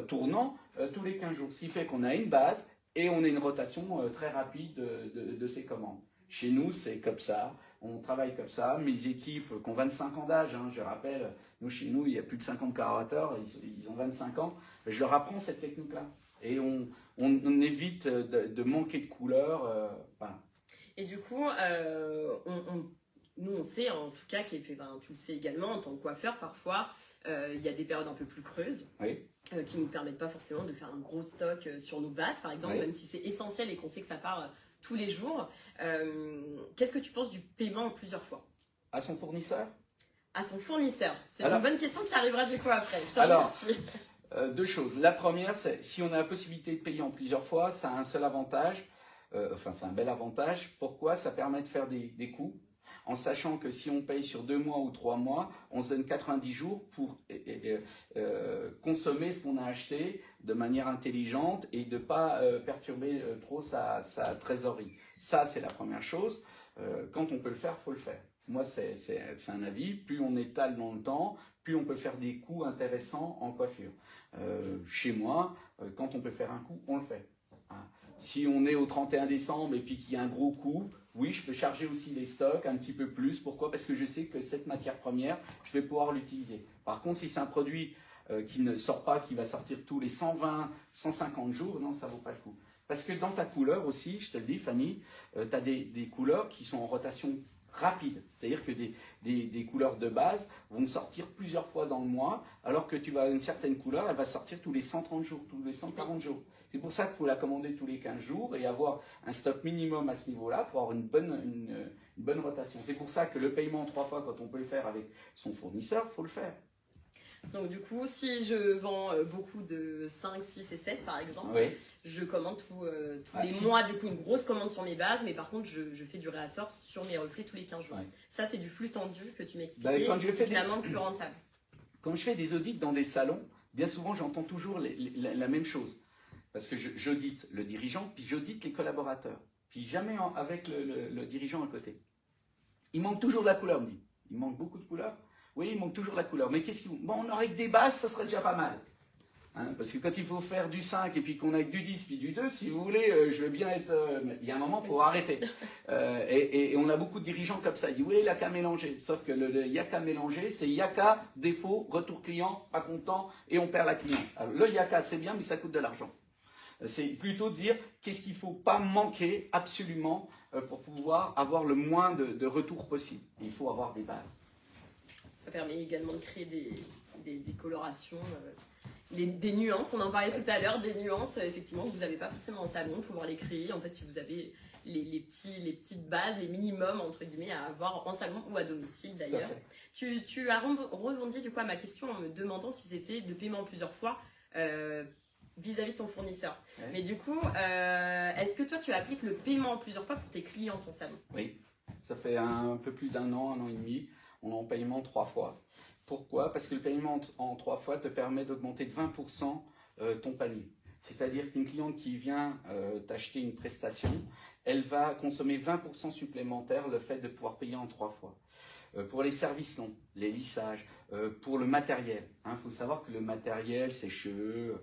tournant tous les 15 jours. Ce qui fait qu'on a une base et on a une rotation très rapide de ces commandes. Chez nous, c'est comme ça. On travaille comme ça. Mes équipes qui ont 25 ans d'âge, hein, je rappelle, chez nous, il y a plus de 50 collaborateurs, ils ont 25 ans. Je leur apprends cette technique-là. Et on évite de manquer de couleurs. Voilà. Et du coup, nous, on sait en tout cas, tu le sais également, en tant que coiffeur, parfois, il y a des périodes un peu plus creuses. Oui. Qui ne nous permettent pas forcément de faire un gros stock sur nos bases, par exemple, même si c'est essentiel et qu'on sait que ça part tous les jours. Qu'est-ce que tu penses du paiement en plusieurs fois? À son fournisseur? À son fournisseur. C'est une bonne question qui arrivera du coup après. Je te remercie. 2 choses. La première, c'est si on a la possibilité de payer en plusieurs fois, ça a un seul avantage. C'est un bel avantage. Pourquoi? Ça permet de faire des coûts. En sachant que si on paye sur 2 mois ou 3 mois, on se donne 90 jours pour consommer ce qu'on a acheté de manière intelligente et de ne pas perturber trop sa trésorerie. Ça, c'est la première chose. Quand on peut le faire, il faut le faire. Moi, c'est un avis. Plus on étale dans le temps, plus on peut faire des coûts intéressants en coiffure. Chez moi, quand on peut faire un coup, on le fait. Si on est au 31 décembre et puis qu'il y a un gros coup, oui, je peux charger aussi les stocks un petit peu plus. Pourquoi? Parce que je sais que cette matière première, je vais pouvoir l'utiliser. Par contre, si c'est un produit qui ne sort pas, qui va sortir tous les 120, 150 jours, non, ça ne vaut pas le coup. Parce que dans ta couleur aussi, je te le dis, Fanny, tu as des couleurs qui sont en rotation rapide. C'est-à-dire que des couleurs de base vont sortir plusieurs fois dans le mois, alors que tu vas une certaine couleur, elle va sortir tous les 130 jours, tous les 140 jours. C'est pour ça qu'il faut la commander tous les 15 jours et avoir un stock minimum à ce niveau-là pour avoir une bonne rotation. C'est pour ça que le paiement en 3 fois, quand on peut le faire avec son fournisseur, il faut le faire. Donc du coup, si je vends beaucoup de 5, 6 et 7 par exemple, Oui. je commande tous les mois du coup une grosse commande sur mes bases, mais par contre je fais du réassort sur mes reflets tous les 15 jours. Ouais. Ça c'est du flux tendu que tu m'expliquais, Quand je fais finalement plus rentable. Quand je fais des audits dans des salons, bien souvent j'entends toujours la même chose. Parce que j'audite le dirigeant, puis j'audite les collaborateurs. Puis jamais avec le dirigeant à côté. Il manque toujours de la couleur, me dit. Il manque beaucoup de couleur. Oui, il manque toujours de la couleur. Mais qu'est-ce qu'il faut? Bon, on aurait que des bases, ça serait déjà pas mal. Hein, parce que quand il faut faire du 5 et puis qu'on a que du 10 puis du 2, si vous voulez, je veux bien être... il y a un moment, il faut arrêter. Et on a beaucoup de dirigeants comme ça. Ils disent, oui, il n'y a qu'à mélanger. Sauf que le il n'y a qu'à mélanger, c'est il n'y a qu'à défaut, retour client, pas content, et on perd la cliente. Alors, le il y a qu'à, c'est bien, mais ça coûte de l'argent. C'est plutôt de dire qu'est-ce qu'il ne faut pas manquer absolument pour pouvoir avoir le moins de retours possible. Il faut avoir des bases. Ça permet également de créer des colorations, des nuances. On en parlait tout à l'heure, des nuances effectivement que vous n'avez pas forcément en salon, pouvoir les créer. En fait, si vous avez les petites bases, les minimums entre guillemets à avoir en salon ou à domicile d'ailleurs. Tu as rebondi du coup à ma question en me demandant si c'était de paiement en plusieurs fois vis-à-vis de ton fournisseur. Ouais. Mais du coup, est-ce que toi tu appliques le paiement en plusieurs fois pour tes clients ton salon? Oui, ça fait un peu plus d'un an et demi. On est en paiement 3 fois. Pourquoi? Parce que le paiement en 3 fois te permet d'augmenter de 20% ton panier. C'est-à-dire qu'une cliente qui vient t'acheter une prestation, elle va consommer 20% supplémentaire le fait de pouvoir payer en 3 fois. Pour les services longs, les lissages, pour le matériel. Il faut savoir que le matériel, sécheux,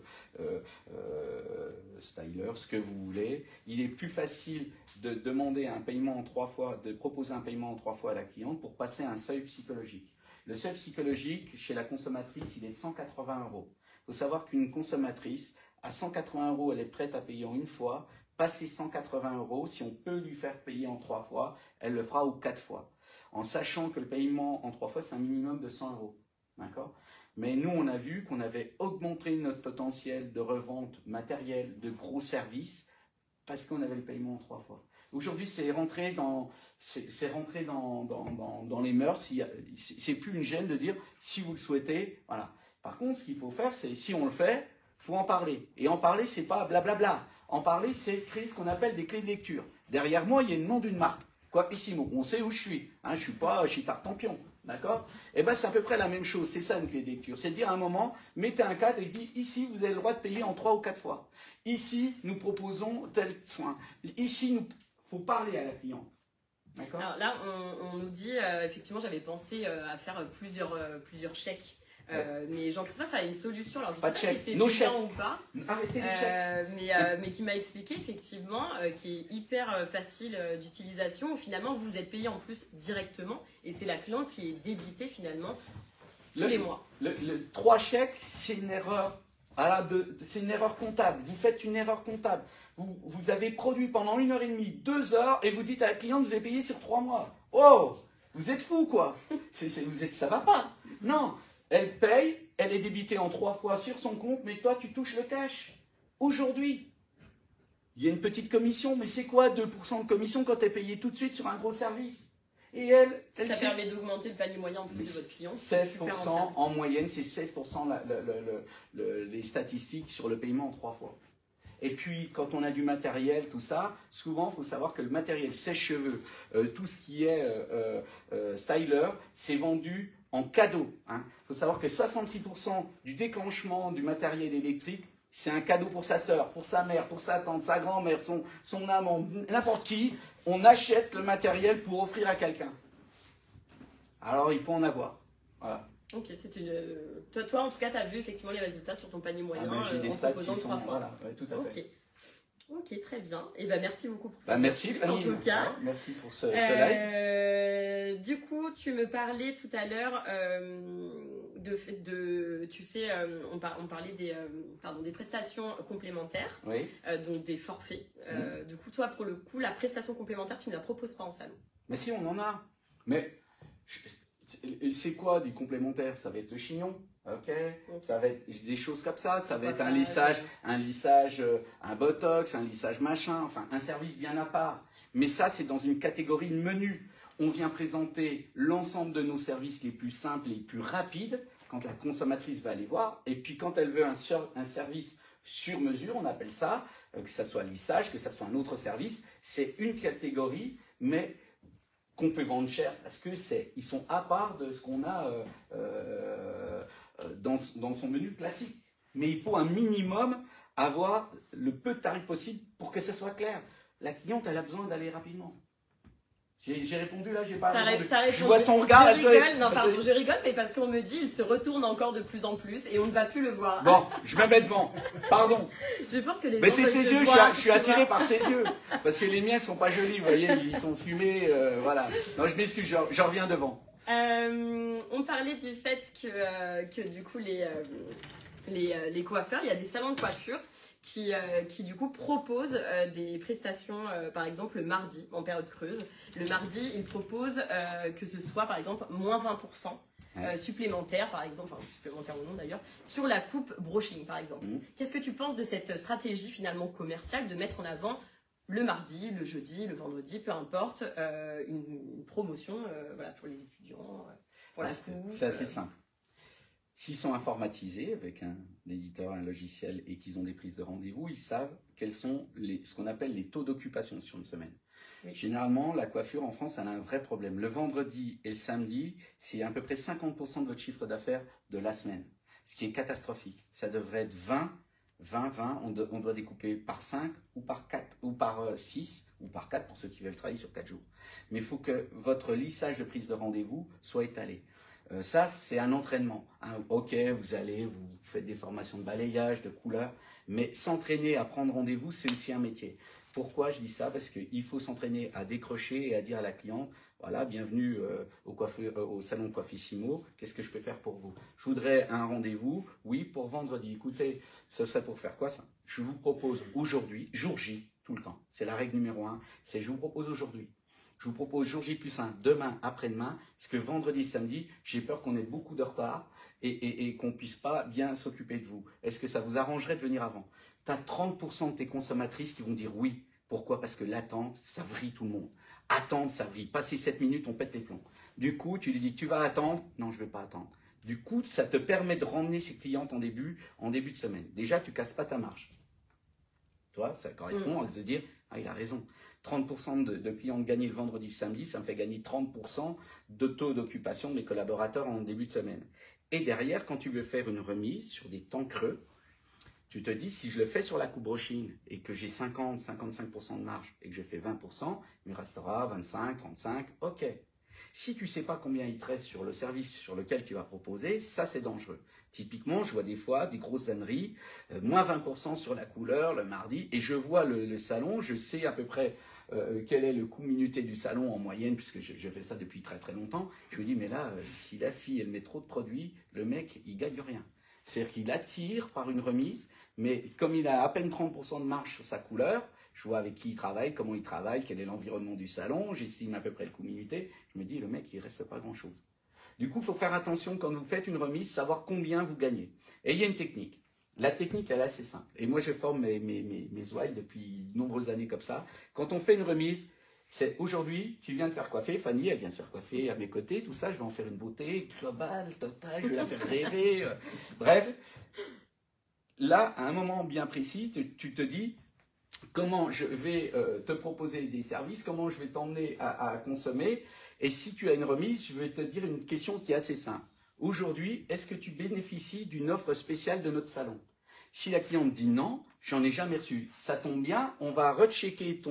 styler, ce que vous voulez, il est plus facile de demander un paiement en 3 fois, de proposer un paiement en 3 fois à la cliente pour passer un seuil psychologique. Le seuil psychologique, chez la consommatrice, il est de 180 €. Il faut savoir qu'une consommatrice, à 180 €, elle est prête à payer en une fois. Passer 180 €, si on peut lui faire payer en 3 fois, elle le fera ou 4 fois. En sachant que le paiement en 3 fois, c'est un minimum de 100 €. D'accord ? Mais nous, on a vu qu'on avait augmenté notre potentiel de revente matérielle, de gros services, parce qu'on avait le paiement en 3 fois. Aujourd'hui, c'est rentré dans les mœurs. C'est plus une gêne de dire si vous le souhaitez. Voilà. Par contre, ce qu'il faut faire, c'est si on le fait, faut en parler. Et en parler, c'est pas blablabla. En parler, c'est créer ce qu'on appelle des clés de lecture. Derrière moi, il y a le nom d'une marque. Quapissimo. On sait où je suis. Je suis pas chez Tartampion. D'accord? Et ben, c'est à peu près la même chose. C'est ça une clé de lecture. C'est de dire à un moment, mettez un cadre et dites ici, vous avez le droit de payer en 3 ou 4 fois. Ici, nous proposons tel soin. Ici, faut parler à la cliente. D'accord? Alors là, on nous dit, effectivement, j'avais pensé à faire plusieurs chèques. Mais Jean-Christophe a une solution, alors je ne sais pas si c'est bien ou pas, arrêtez les chèques. mais qui m'a expliqué effectivement, qui est hyper facile d'utilisation, où finalement vous êtes payé en plus directement et c'est la cliente qui est débitée finalement tous les mois. Le 3 chèques, c'est une erreur. C'est une erreur comptable. Vous faites une erreur comptable. Vous avez produit pendant 1h30, 2 heures et vous dites à la cliente, vous avez payé sur 3 mois. Oh, vous êtes fou quoi. Ça va pas. Non. Elle paye, elle est débitée en 3 fois sur son compte, mais toi, tu touches le cash. Aujourd'hui, il y a une petite commission, mais c'est quoi 2% de commission quand tu es payé tout de suite sur un gros service? Et ça permet d'augmenter le panier moyen en plus de votre client. 16% en moyenne, c'est 16% les statistiques sur le paiement en 3 fois. Et puis, quand on a du matériel, tout ça, souvent, il faut savoir que le matériel sèche-cheveux, tout ce qui est styler, c'est vendu en cadeau. Il faut savoir que 66% du déclenchement du matériel électrique, c'est un cadeau pour sa sœur, pour sa mère, pour sa tante, sa grand-mère, son amant, n'importe qui. On achète le matériel pour offrir à quelqu'un. Alors, il faut en avoir. Voilà. Ok, toi, en tout cas, tu as vu effectivement les résultats sur ton panier moyen j'ai des en stats proposant qui sont, 3 fois. Voilà, ouais, tout à fait. Ok, très bien. Et merci beaucoup pour ça. Merci Fanny. En tout cas. Ouais, merci pour ce live. Du coup, tu me parlais tout à l'heure tu sais, on parlait des prestations complémentaires, oui. Donc des forfaits. Du coup, toi, pour le coup, la prestation complémentaire, tu ne la proposes pas en salon. Mais si, on en a. Mais c'est quoi du complémentaire? Ça va être le chignon. Okay. Ça va être des choses comme ça va être un lissage, un botox, un lissage machin, enfin un service bien à part. Mais ça, c'est dans une catégorie de menu. On vient présenter l'ensemble de nos services les plus simples, les plus rapides. quand la consommatrice va aller voir, et puis quand elle veut un service sur mesure, on appelle ça, que ce soit lissage, que ce soit un autre service, c'est une catégorie, mais qu'on peut vendre cher, parce que ils sont à part de ce qu'on a dans son menu classique. Mais il faut un minimum avoir le peu de tarifs possible pour que ce soit clair. La cliente, elle a besoin d'aller rapidement. J'ai répondu là, j'ai pas répondu. Je vois son regard. Je rigole, mais parce qu'on me dit, il se retourne encore de plus en plus et on ne va plus le voir. Bon, je me mets devant. Pardon. Je pense que les mais c'est ses yeux, je suis attiré par ses yeux. Parce que les miens sont pas jolis, vous voyez, ils sont fumés, voilà. Non, je m'excuse, je reviens devant. On parlait du fait que du coup, les coiffeurs, il y a des salons de coiffure qui du coup proposent des prestations, par exemple le mardi en période creuse. Le mardi, ils proposent que ce soit par exemple moins 20% supplémentaire, par exemple, enfin supplémentaire ou non d'ailleurs, sur la coupe brushing par exemple. Qu'est-ce que tu penses de cette stratégie finalement commerciale de mettre en avant le mardi, le jeudi, le vendredi, peu importe, une promotion voilà, pour les étudiants, pour la coupe. C'est assez simple. S'ils sont informatisés avec un éditeur, un logiciel et qu'ils ont des prises de rendez-vous, ils savent quels sont ce qu'on appelle les taux d'occupation sur une semaine. Oui. Généralement, la coiffure en France, elle a un vrai problème. Le vendredi et le samedi, c'est à peu près 50% de votre chiffre d'affaires de la semaine, ce qui est catastrophique. Ça devrait être 20, on doit découper par 5 ou par 4 ou par 6 ou par 4 pour ceux qui veulent travailler sur 4 jours. Mais il faut que votre lissage de prise de rendez-vous soit étalé. Ça, c'est un entraînement. Ok, vous faites des formations de balayage, de couleur, mais s'entraîner à prendre rendez-vous, c'est aussi un métier. Pourquoi je dis ça? Parce qu'il faut s'entraîner à décrocher et à dire à la cliente, voilà, bienvenue au salon Coiffissimo, qu'est-ce que je peux faire pour vous? Je voudrais un rendez-vous, oui, pour vendredi. Écoutez, ce serait pour faire quoi ça? Je vous propose aujourd'hui, jour J, tout le temps. C'est la règle numéro 1, c'est je vous propose aujourd'hui. Je vous propose jour J plus 1, demain, après-demain, parce que vendredi, samedi, j'ai peur qu'on ait beaucoup de retard et qu'on ne puisse pas bien s'occuper de vous. Est-ce que ça vous arrangerait de venir avant? Tu as 30% de tes consommatrices qui vont dire oui. Pourquoi? Parce que l'attente, ça vrille tout le monde. Attendre, ça vrille. Passer 7 minutes, on pète les plombs. Du coup, tu lui dis, tu vas attendre? Non, je ne vais pas attendre. Du coup, ça te permet de ramener ses clientes en début de semaine. Déjà, tu ne casses pas ta marge. Toi, ça correspond à se dire, ah, il a raison. 30% de clients gagnés le vendredi, samedi, ça me fait gagner 30% de taux d'occupation de mes collaborateurs en début de semaine. Et derrière, quand tu veux faire une remise sur des temps creux, tu te dis, si je le fais sur la coupe brushing et que j'ai 50-55% de marge et que je fais 20%, il me restera 25, 35, ok. Si tu ne sais pas combien il te reste sur le service sur lequel tu vas proposer, ça c'est dangereux. Typiquement, je vois des fois des grosses âneries, moins 20% sur la couleur le mardi, et je vois le salon, je sais à peu près quel est le coût minuté du salon en moyenne, puisque je fais ça depuis très très longtemps. Je me dis, mais là, si la fille elle met trop de produits, le mec il gagne rien. C'est-à-dire qu'il attire par une remise, mais comme il a à peine 30% de marge sur sa couleur, je vois avec qui il travaille, comment il travaille, quel est l'environnement du salon, j'estime à peu près le coût minuté, je me dis, le mec il ne reste pas grand-chose. Du coup, il faut faire attention quand vous faites une remise, savoir combien vous gagnez. Et il y a une technique. La technique, elle est assez simple. Et moi, je forme mes ouailles depuis de nombreuses années comme ça. Quand on fait une remise, c'est aujourd'hui, tu viens de faire coiffer, Fanny, elle vient se faire coiffer à mes côtés, tout ça, je vais en faire une beauté globale, totale, je vais la faire rêver. Bref, là, à un moment bien précis, tu te dis comment je vais te proposer des services, comment je vais t'emmener à consommer. Et si tu as une remise, je vais te dire une question qui est assez simple. Aujourd'hui, est-ce que tu bénéficies d'une offre spéciale de notre salon? Si la cliente dit non, j'en ai jamais reçu. Ça tombe bien, on va rechecker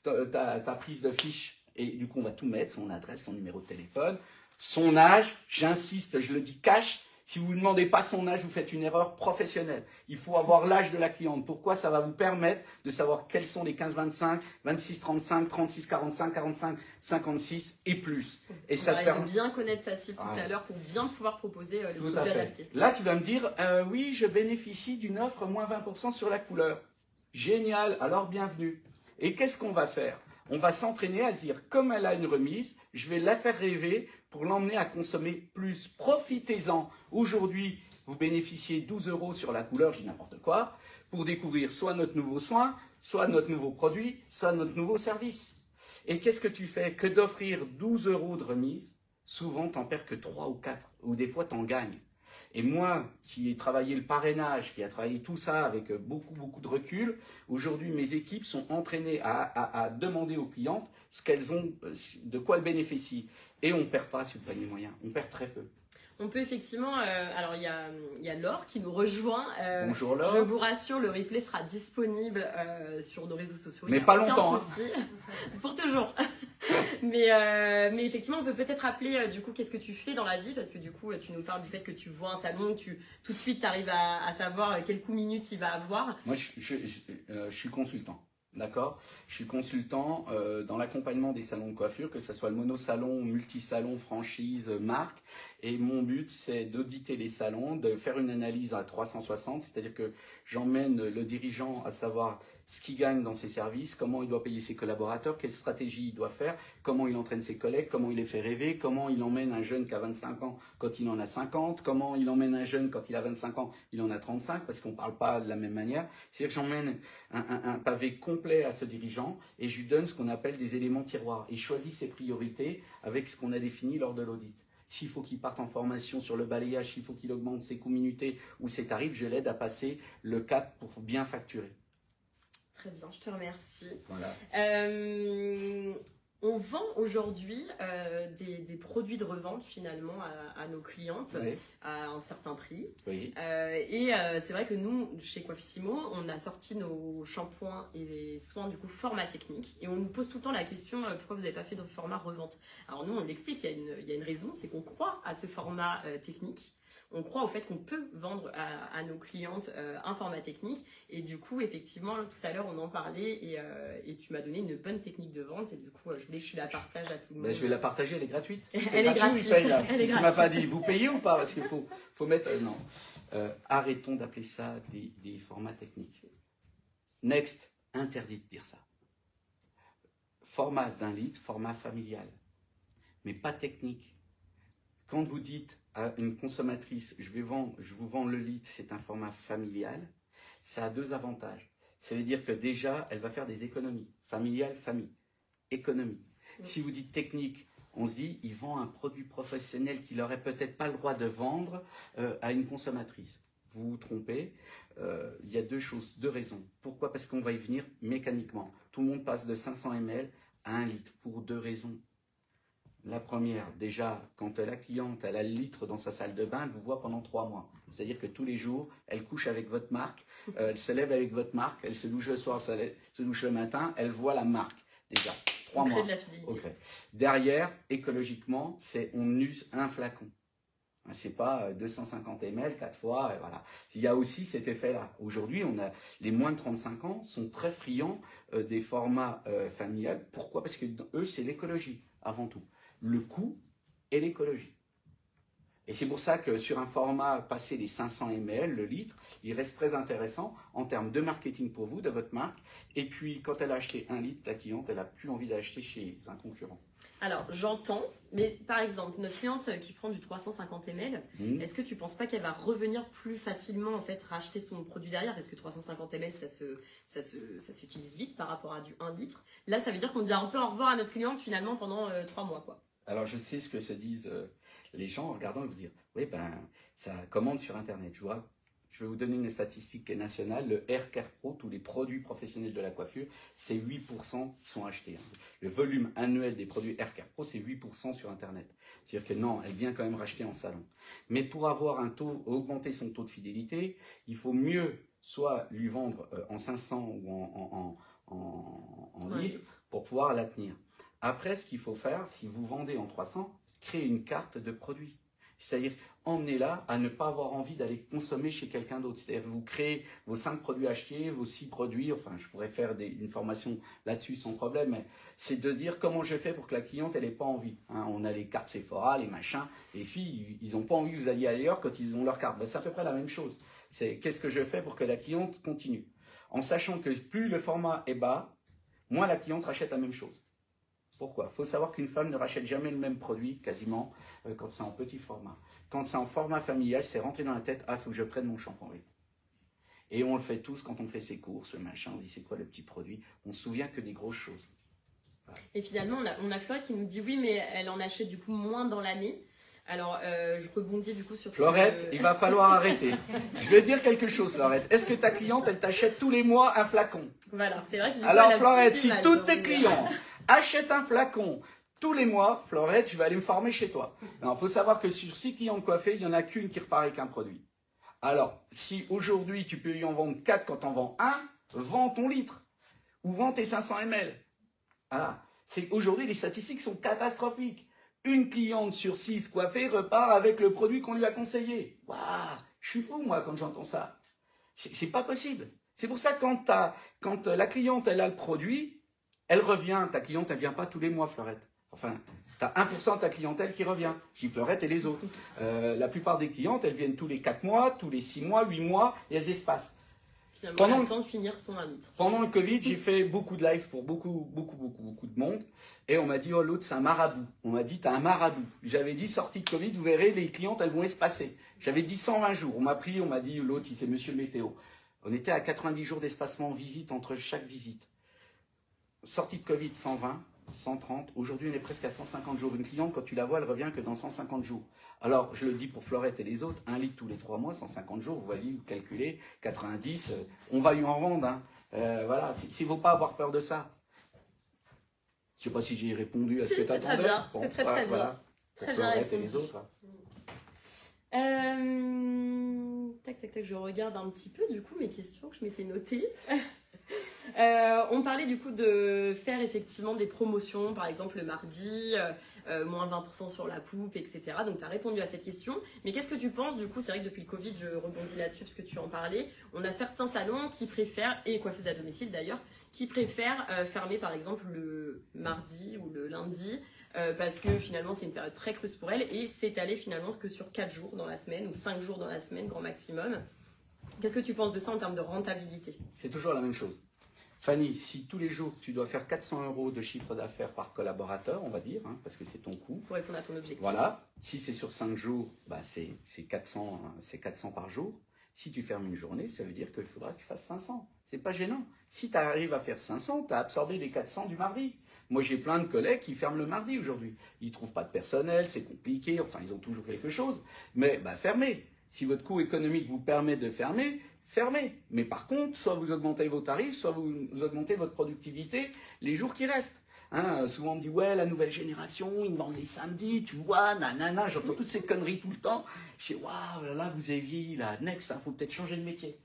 ta prise de fiche et du coup on va tout mettre, son adresse, son numéro de téléphone, son âge, j'insiste, je le dis cash. Si vous ne demandez pas son âge, vous faites une erreur professionnelle. Il faut avoir l'âge de la cliente. Pourquoi? Ça va vous permettre de savoir quels sont les 15-25, 26-35, 36-45, 45-56 et plus. Et ça te permet de bien connaître sa cible tout à l'heure pour bien pouvoir proposer le produit adapté. Là, tu vas me dire, oui, je bénéficie d'une offre moins 20% sur la couleur. Génial, alors bienvenue. Et qu'est-ce qu'on va faire? On va s'entraîner à se dire, comme elle a une remise, je vais la faire rêver pour l'emmener à consommer plus. Profitez-en. Aujourd'hui, vous bénéficiez 12 € sur la couleur, je dis n'importe quoi, pour découvrir soit notre nouveau soin, soit notre nouveau produit, soit notre nouveau service. Et qu'est-ce que tu fais? Que d'offrir 12 € de remise, souvent tu n'en perds que 3 ou 4, ou des fois tu en gagnes. Et moi, qui ai travaillé le parrainage, qui a travaillé tout ça avec beaucoup de recul, aujourd'hui, mes équipes sont entraînées à demander aux clientes ce qu'elles ont, de quoi elles bénéficient. Et on ne perd pas sur le panier moyen, on perd très peu. On peut effectivement, alors il y a Laure qui nous rejoint. Bonjour Laure. Je vous rassure, le replay sera disponible sur nos réseaux sociaux. Mais pas longtemps. Hein. Pour toujours. mais effectivement, on peut peut-être rappeler du coup qu'est-ce que tu fais dans la vie, parce que du coup tu nous parles du fait que tu vois un salon, que tout de suite tu arrives à savoir quel coup minute il va avoir. Moi je suis consultant. D'accord. Je suis consultant dans l'accompagnement des salons de coiffure, que ce soit le monosalon, multisalon, franchise, marque. Et mon but, c'est d'auditer les salons, de faire une analyse à 360, c'est-à-dire que j'emmène le dirigeant à savoir ce qu'il gagne dans ses services, comment il doit payer ses collaborateurs, quelle stratégie il doit faire, comment il entraîne ses collègues, comment il les fait rêver, comment il emmène un jeune qui a 25 ans quand il en a 50, comment il emmène un jeune quand il a 25 ans, il en a 35, parce qu'on ne parle pas de la même manière. C'est-à-dire que j'emmène un pavé complet à ce dirigeant et je lui donne ce qu'on appelle des éléments tiroirs. Il choisit ses priorités avec ce qu'on a défini lors de l'audit. S'il faut qu'il parte en formation sur le balayage, s'il faut qu'il augmente ses coûts minutés ou ses tarifs, je l'aide à passer le cap pour bien facturer. Très bien, je te remercie. Voilà. On vend aujourd'hui des produits de revente finalement à nos clientes Oui. à un certain prix. Oui. C'est vrai que nous, chez Coiffissimo, on a sorti nos shampoings et soins du coup format technique et on nous pose tout le temps la question pourquoi vous n'avez pas fait de format revente. Alors nous, on l'explique, il y a une raison, c'est qu'on croit à ce format technique. On croit au fait qu'on peut vendre à nos clientes un format technique et du coup effectivement tout à l'heure on en parlait et tu m'as donné une bonne technique de vente et du coup je voulais que tu la partages à tout le monde. Je vais la partager, elle est gratuite. Elle est gratuite. Tu m'as pas dit, vous payez ou pas? Parce qu'il faut mettre... non. Arrêtons d'appeler ça des formats techniques. Next, interdit de dire ça. Format d'un litre, format familial. Mais pas technique. Quand vous dites à une consommatrice, je vous vends le litre, c'est un format familial, ça a deux avantages. Ça veut dire que déjà, elle va faire des économies. Familial, famille. Économie. Oui. Si vous dites technique, on se dit, il vend un produit professionnel qu'il n'aurait peut-être pas le droit de vendre à une consommatrice. Vous vous trompez. Il y a deux raisons. Pourquoi? Parce qu'on va y venir mécaniquement. Tout le monde passe de 500 ml à 1 litre pour deux raisons. La première, déjà, quand la cliente elle a le litre dans sa salle de bain, elle vous voit pendant 3 mois. C'est-à-dire que tous les jours, elle couche avec votre marque, elle se lève avec votre marque, elle se douche le soir, se douche le matin, elle voit la marque. Déjà, 3 mois. De la fidélité. Okay. Derrière, écologiquement, on use un flacon. C'est pas 250 ml 4 fois, voilà. Il y a aussi cet effet-là. Aujourd'hui, les moins de 35 ans sont très friands des formats familiales. Pourquoi? Parce que eux, c'est l'écologie avant tout. Le coût et l'écologie. Et c'est pour ça que sur un format passé les 500 ml, le litre, il reste très intéressant en termes de marketing pour vous, de votre marque. Et puis, quand elle a acheté 1 litre, la cliente, elle n'a plus envie d'acheter chez un concurrent. Alors, j'entends, mais par exemple, notre cliente qui prend du 350 ml, est-ce que tu ne penses pas qu'elle va revenir plus facilement, en fait, racheter son produit derrière? Parce que 350 ml, ça s'utilise vite par rapport à du 1 litre. Là, ça veut dire qu'on dit un peu au revoir à notre cliente, finalement, pendant 3 mois, quoi. Alors, je sais ce que se disent les gens en regardant, ils vous dire, oui, ben, ça commande sur Internet. Je vais vous donner une statistique qui est nationale. Le Hair Care Pro, tous les produits professionnels de la coiffure, c'est 8% qui sont achetés. Le volume annuel des produits Hair Care Pro, c'est 8% sur Internet. C'est-à-dire que non, elle vient quand même racheter en salon. Mais pour avoir augmenter son taux de fidélité, il faut mieux soit lui vendre en 500 ou en litres pour pouvoir la tenir. Après, ce qu'il faut faire, si vous vendez en 300, créez une carte de produits. C'est-à-dire, emmenez-la à ne pas avoir envie d'aller consommer chez quelqu'un d'autre. C'est-à-dire, vous créez vos 5 produits achetés, vos 6 produits, enfin, je pourrais faire une formation là-dessus sans problème, mais c'est de dire comment je fais pour que la cliente, elle n'ait pas envie. On a les cartes Sephora, les machins, les filles, ils n'ont pas envie que vous alliez ailleurs quand ils ont leur carte. Ben, c'est à peu près la même chose. C'est qu'est-ce que je fais pour que la cliente continue? En sachant que plus le format est bas, moins la cliente rachète la même chose. Pourquoi? Il faut savoir qu'une femme ne rachète jamais le même produit, quasiment, quand c'est en petit format. Quand c'est en format familial, c'est rentré dans la tête, ah, il faut que je prenne mon shampoing. Et on le fait tous quand on fait ses courses, le machin, on dit c'est quoi le petit produit? On se souvient que des grosses choses. Et finalement, on a Flora qui nous dit oui, mais elle en achète du coup moins dans l'année. Alors, je rebondis du coup sur... Florette, il va falloir arrêter. Je vais dire quelque chose, Florette. Est-ce que ta cliente, elle t'achète tous les mois un flacon? Voilà, c'est vrai que... Alors, Florette, si tous tes clients achètent un flacon tous les mois, Florette, je vais aller me former chez toi. Alors, il faut savoir que sur 6 clients de coiffés, il n'y en a qu'une qui repart avec un produit. Alors, si aujourd'hui, tu peux y en vendre 4 quand tu en vends un, vends ton litre. Ou vends tes 500 ml. Voilà. Aujourd'hui, les statistiques sont catastrophiques. Une cliente sur 6 coiffée repart avec le produit qu'on lui a conseillé. Waouh, je suis fou, moi, quand j'entends ça. C'est pas possible. C'est pour ça que quand la cliente, elle a le produit, elle revient. Ta cliente, elle vient pas tous les mois, Fleurette. Enfin, tu as 1% de ta clientèle qui revient. Je dis Fleurette et les autres. La plupart des clientes, elles viennent tous les 4 mois, tous les 6 mois, 8 mois, et elles espacent. Pendant le temps de finir son litre. Pendant le Covid, j'ai fait beaucoup de live pour beaucoup de monde. Et on m'a dit, oh, l'autre, c'est un marabout. On m'a dit, t'as un marabout. J'avais dit, sortie de Covid, vous verrez, les clientes, elles vont espacer. J'avais dit 120 jours. On m'a dit, l'autre, c'est monsieur météo. On était à 90 jours d'espacement en visite entre chaque visite. Sortie de Covid, 120, 130. Aujourd'hui, on est presque à 150 jours. Une cliente, quand tu la vois, elle revient que dans 150 jours. Alors, je le dis pour Fleurette et les autres, 1 litre tous les 3 mois, 150 jours, vous voyez, vous calculez, 90, on va lui en vendre. Hein. Voilà, s'il ne faut pas avoir peur de ça. Je ne sais pas si j'ai répondu à ce que tu attendais. C'est très bien. Voilà. Pour Très Fleurette bien et les autres. Tac, je regarde un petit peu du coup mes questions que je m'étais notées. On parlait du coup de faire effectivement des promotions, par exemple le mardi, moins 20% sur la coupe, etc. Donc tu as répondu à cette question. Mais qu'est-ce que tu penses du coup? C'est vrai que depuis le Covid, je rebondis là-dessus parce que tu en parlais. On a certains salons qui préfèrent, et coiffeuses à domicile d'ailleurs, qui préfèrent fermer par exemple le mardi ou le lundi. Parce que finalement c'est une période très creuse pour elles et s'étaler finalement que sur 4 jours dans la semaine ou 5 jours dans la semaine grand maximum. Qu'est-ce que tu penses de ça en termes de rentabilité? C'est toujours la même chose. Fanny, si tous les jours tu dois faire 400 € de chiffre d'affaires par collaborateur, on va dire, hein, parce que c'est ton coût. Pour répondre à ton objectif. Voilà. Si c'est sur 5 jours, bah c'est 400, c'est 400 par jour. Si tu fermes une journée, ça veut dire qu'il faudra que tu fasses 500. C'est pas gênant. Si tu arrives à faire 500, tu as absorbé les 400 du mardi. Moi, j'ai plein de collègues qui ferment le mardi aujourd'hui. Ils ne trouvent pas de personnel, c'est compliqué, enfin, ils ont toujours quelque chose. Mais bah, fermez. Si votre coût économique vous permet de fermer, fermez. Mais par contre, soit vous augmentez vos tarifs, soit vous augmentez votre productivité les jours qui restent. Hein, souvent on me dit, ouais, la nouvelle génération, ils me vendent les samedis, tu vois, nanana, j'entends toutes ces conneries tout le temps. Je dis, waouh, là, vous avez vieilli, là, next, il faut peut-être changer de métier.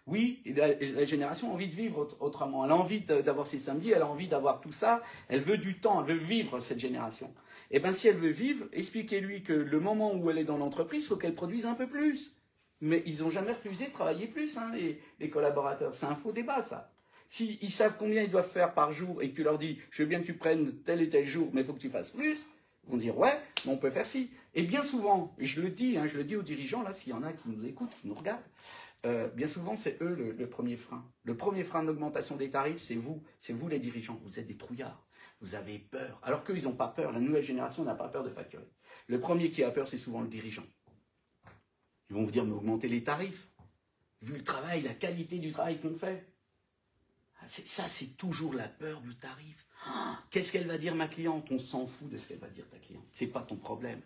Oui, la génération a envie de vivre autrement. Elle a envie d'avoir ses samedis, elle a envie d'avoir tout ça. Elle veut du temps, elle veut vivre cette génération. Et bien, si elle veut vivre, expliquez-lui que le moment où elle est dans l'entreprise, il faut qu'elle produise un peu plus. Mais ils n'ont jamais refusé de travailler plus, hein, les collaborateurs. C'est un faux débat, ça. S'ils savent combien ils doivent faire par jour et que tu leur dis, je veux bien que tu prennes tel et tel jour, mais il faut que tu fasses plus, ils vont dire, ouais, on peut faire ci. Et bien souvent, et je le dis aux dirigeants, là, s'il y en a qui nous écoutent, qui nous regardent, bien souvent, c'est eux le premier frein. Le premier frein d'augmentation des tarifs, c'est vous les dirigeants. Vous êtes des trouillards. Vous avez peur. Alors qu'eux, ils n'ont pas peur. La nouvelle génération n'a pas peur de facturer. Le premier qui a peur, c'est souvent le dirigeant. Ils vont vous dire, mais augmentez les tarifs. Vu le travail, la qualité du travail qu'on fait. Ça, c'est toujours la peur du tarif. Qu'est-ce qu'elle va dire, ma cliente? On s'en fout de ce qu'elle va dire, ta cliente. C'est pas ton problème.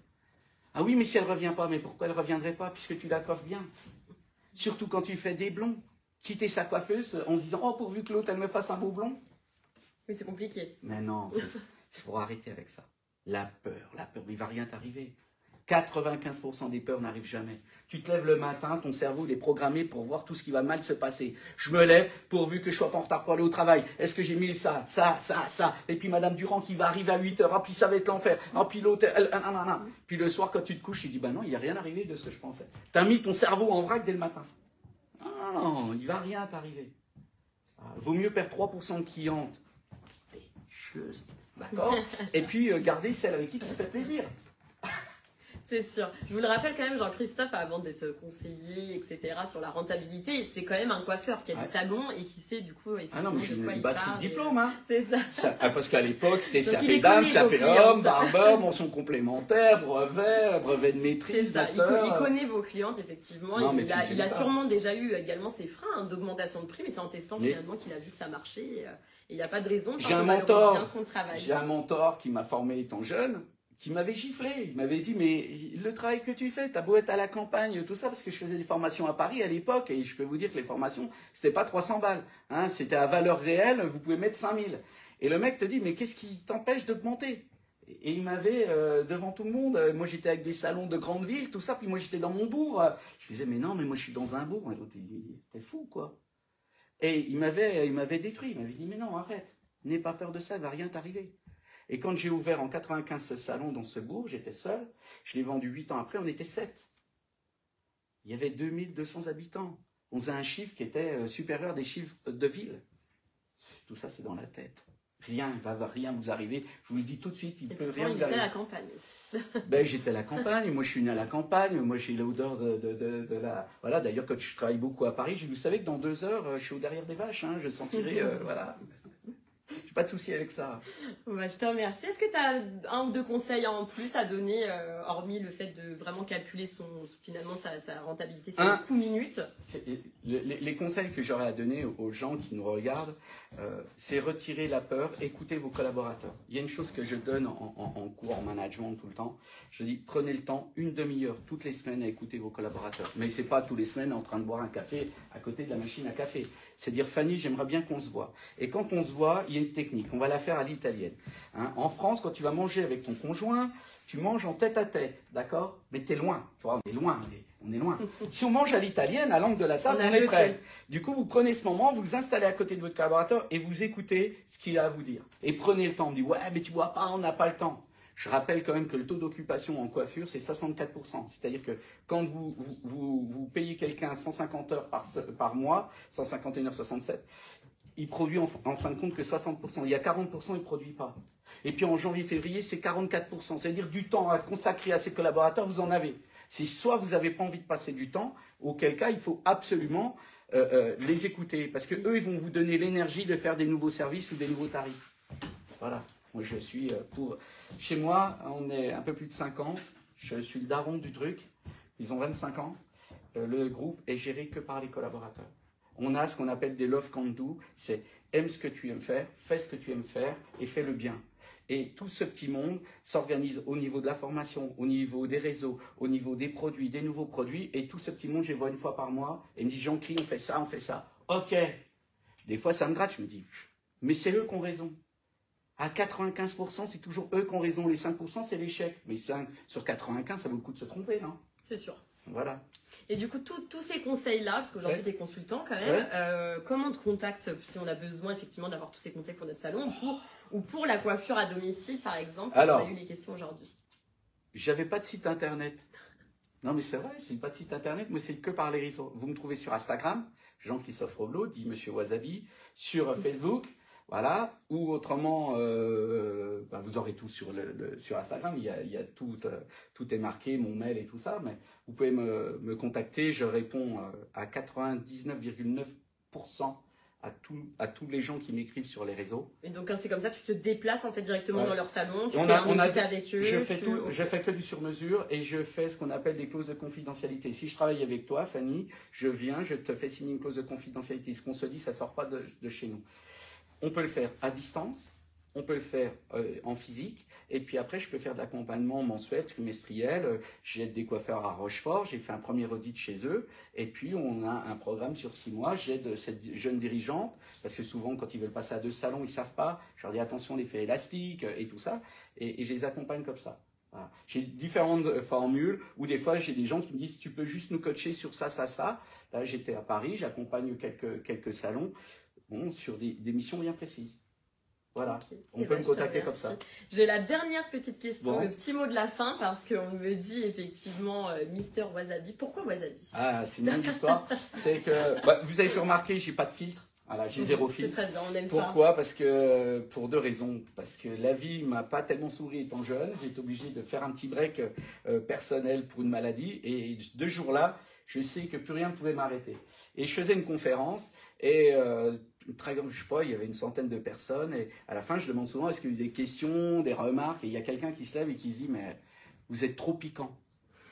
Ah oui, mais si elle ne revient pas, mais pourquoi elle ne reviendrait pas puisque tu la coiffes bien? Surtout quand tu fais des blonds. Quitter sa coiffeuse en se disant, oh, pourvu que l'autre, elle me fasse un beau blond. Oui, c'est compliqué. Mais non, c'est pour arrêter avec ça. La peur, il ne va rien t'arriver. 95% des peurs n'arrivent jamais. Tu te lèves le matin, ton cerveau il est programmé pour voir tout ce qui va mal se passer. Je me lève pourvu que je sois pas en retard pour aller au travail. Est-ce que j'ai mis ça? Et puis Madame Durand qui va arriver à 8h. Ah, puis ça va être l'enfer. Ah, puis l'autre... Puis le soir, quand tu te couches, tu dis, bah non, il n'y a rien arrivé de ce que je pensais. Tu as mis ton cerveau en vrac dès le matin. Non, il ne va rien t'arriver. Vaut mieux perdre 3% de clientes. D'accord. Et puis garder celle avec qui tu te fais plaisir. C'est sûr. Je vous le rappelle quand même, Jean-Christophe, avant d'être conseiller, etc., sur la rentabilité, c'est quand même un coiffeur qui a du salon et qui sait du coup effectivement mais j'ai une batterie de diplômes. Hein. C'est ça. Parce qu'à l'époque, c'était CAP dame, CAP homme, barbeur, mention complémentaire, brevet de maîtrise, master. Il connaît vos clientes, effectivement. Non, il a sûrement déjà eu également ses freins d'augmentation de prix, mais c'est en testant finalement qu'il a vu que ça marchait. Et il n'y a pas de raison. J'ai un mentor qui m'a formé étant jeune, qui m'avait giflé. Il m'avait dit, mais le travail que tu fais, t'as beau être à la campagne, tout ça, parce que je faisais des formations à Paris à l'époque, et je peux vous dire que les formations, c'était pas 300 balles. Hein, c'était à valeur réelle, vous pouvez mettre 5000. Et le mec te dit, mais qu'est-ce qui t'empêche de te monter? Et il m'avait, devant tout le monde, moi j'étais avec des salons de grandes villes, tout ça, puis moi j'étais dans mon bourg. Je disais, mais non, mais moi je suis dans un bourg. Et l'autre, il dit, t'es fou, quoi. Et il m'avait détruit, il m'avait dit, mais non, arrête, n'aie pas peur de ça, il va rien t'arriver. Et quand j'ai ouvert en 95 ce salon dans ce bourg, j'étais seul, je l'ai vendu 8 ans après, on était 7. Il y avait 2200 habitants. On faisait un chiffre qui était supérieur des chiffres de ville. Tout ça, c'est dans la tête. Rien ne va rien vous arriver. Je vous le dis tout de suite, il ne peut rien vous arriver. Il était à la campagne aussi. Ben, j'étais à la campagne, moi je suis né à la campagne, moi j'ai l'odeur de la... Voilà, d'ailleurs quand je travaille beaucoup à Paris, vous savez que dans 2 heures, je suis au derrière des vaches, hein, je sentirai, voilà... J'ai pas de souci avec ça. Bah, je te remercie. Est-ce que tu as un ou deux conseils en plus à donner, hormis le fait de vraiment calculer finalement sa rentabilité sur le coût minute? Les conseils que j'aurais à donner aux gens qui nous regardent, c'est retirer la peur, écouter vos collaborateurs. Il y a une chose que je donne en cours, en management tout le temps. Je dis, prenez le temps, une demi-heure toutes les semaines à écouter vos collaborateurs. Mais c'est pas tous les semaines en train de boire un café à côté de la machine à café. C'est dire, Fanny, j'aimerais bien qu'on se voit. Et quand on se voit, il y a une technique. On va la faire à l'italienne. Hein, en France, quand tu vas manger avec ton conjoint, tu manges en tête à tête, d'accord? Mais t'es loin. Tu vois, on est loin. On est loin. Si on mange à l'italienne, à l'angle de la table, on est prêt. Du coup, vous prenez ce moment, vous vous installez à côté de votre collaborateur et vous écoutez ce qu'il a à vous dire. Et prenez le temps. On dit, ouais, mais tu vois pas, on n'a pas le temps. Je rappelle quand même que le taux d'occupation en coiffure, c'est 64%. C'est-à-dire que quand vous payez quelqu'un 150 heures par mois, 151 heures 67, il produit en fin de compte que 60%. Il y a 40%, il ne produit pas. Et puis en janvier-février, c'est 44%. C'est-à-dire du temps à consacrer à ses collaborateurs, vous en avez. Si soit vous n'avez pas envie de passer du temps, auquel cas il faut absolument les écouter. Parce qu'eux, ils vont vous donner l'énergie de faire des nouveaux services ou des nouveaux tarifs. Voilà. Moi, je suis pour... Chez moi, on est un peu plus de 5 ans. Je suis le daron du truc. Ils ont 25 ans. Le groupe est géré que par les collaborateurs. On a ce qu'on appelle des love can do. C'est aime ce que tu aimes faire, fais ce que tu aimes faire et fais le bien. Et tout ce petit monde s'organise au niveau de la formation, au niveau des réseaux, au niveau des produits, des nouveaux produits. Et tout ce petit monde, je les vois une fois par mois. Et ils me disent, Jean-Cri, on fait ça, on fait ça. OK. Des fois, ça me gratte. Je me dis, mais c'est eux qui ont raison. À 95%, c'est toujours eux qui ont raison. Les 5%, c'est l'échec. Mais 5 sur 95, ça vaut le coup de se tromper, non? C'est sûr. Voilà. Et du coup, tous ces conseils-là, parce qu'aujourd'hui, tu es consultant quand même, comment on te contacte si on a besoin effectivement d'avoir tous ces conseils pour notre salon ou pour la coiffure à domicile, par exemple? Alors, on a eu les questions aujourd'hui. J'avais pas de site internet. Non, mais c'est vrai, j'ai pas de site internet, mais c'est que par les réseaux. Vous me trouvez sur Instagram, Jean-Christophe Robleau, dit Monsieur Wasabi, sur Facebook. Voilà, ou autrement, vous aurez tout sur Instagram, il y a tout, tout est marqué, mon mail et tout ça, mais vous pouvez me contacter, je réponds à 99,9% à tous les gens qui m'écrivent sur les réseaux. Et donc c'est comme ça, tu te déplaces en fait directement dans leur salon, tu fais un audit avec eux. Je fais que du sur-mesure et je fais ce qu'on appelle des clauses de confidentialité. Si je travaille avec toi, Fanny, je viens, je te fais signer une clause de confidentialité. Ce qu'on se dit, ça ne sort pas de chez nous. On peut le faire à distance, on peut le faire en physique, et puis après, je peux faire de l'accompagnement mensuel, trimestriel. J'aide des coiffeurs à Rochefort, j'ai fait un premier audit chez eux, et puis on a un programme sur 6 mois. J'aide cette jeune dirigeante, parce que souvent, quand ils veulent passer à 2 salons, ils ne savent pas. Je leur dis attention, l'effet élastique et tout ça, et je les accompagne comme ça. Voilà. J'ai différentes formules, où des fois, j'ai des gens qui me disent tu peux juste nous coacher sur ça, ça, ça. Là, j'étais à Paris, j'accompagne quelques salons. Bon, sur des missions bien précises. Voilà, okay. On peut me contacter comme ça. J'ai la dernière petite question, le petit mot de la fin, parce qu'on me dit effectivement Mister Wasabi. Pourquoi Wasabi? Ah, c'est une longue histoire. C'est que, vous avez pu remarquer, j'ai pas de filtre. Voilà, j'ai zéro filtre. C'est très bien, on aime Pourquoi? Parce que, pour 2 raisons. Parce que la vie m'a pas tellement souri étant jeune. J'ai été obligé de faire un petit break personnel pour une maladie. Et 2 jours-là, je sais que plus rien ne pouvait m'arrêter. Et je faisais une conférence et très grande, je sais pas, il y avait une centaine de personnes et à la fin je demande souvent est-ce que vous avez des questions, des remarques, et il y a quelqu'un qui se lève et qui se dit mais vous êtes trop piquant,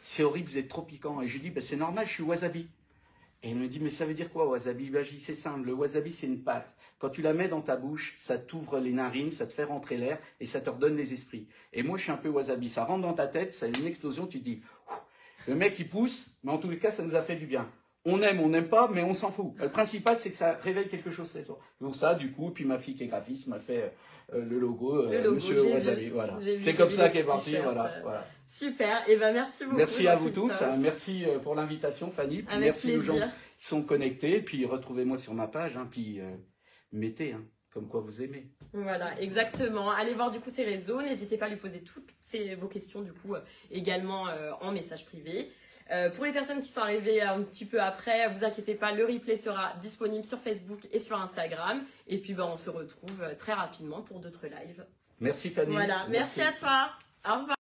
c'est horrible, vous êtes trop piquant, et je dis ben, c'est normal, je suis wasabi. Et elle me dit, mais ça veut dire quoi, wasabi? Ben, je dis, c'est simple, le wasabi, c'est une pâte. Quand tu la mets dans ta bouche, ça t'ouvre les narines, ça te fait rentrer l'air et ça te redonne les esprits. Et moi, je suis un peu wasabi. Ça rentre dans ta tête, ça a une explosion, tu te dis, le mec, il pousse, mais en tous les cas, ça nous a fait du bien. On n'aime pas, mais on s'en fout. Le principal, c'est que ça réveille quelque chose chez toi. Donc ça, du coup, puis ma fille qui est graphiste m'a fait le logo Monsieur Wasabi. Voilà. C'est comme ça qu'est parti. Voilà. Super. Et ben merci beaucoup. Merci à vous tous. Merci pour l'invitation, Fanny. Puis merci aux gens qui sont connectés. Puis retrouvez-moi sur ma page. Puis mettez comme quoi vous aimez. Voilà, exactement. Allez voir du coup ses réseaux. N'hésitez pas à lui poser toutes vos questions du coup également en message privé. Pour les personnes qui sont arrivées un petit peu après, vous inquiétez pas, le replay sera disponible sur Facebook et sur Instagram. Et puis on se retrouve très rapidement pour d'autres lives. Merci Fanny. Voilà, merci à toi. Au revoir.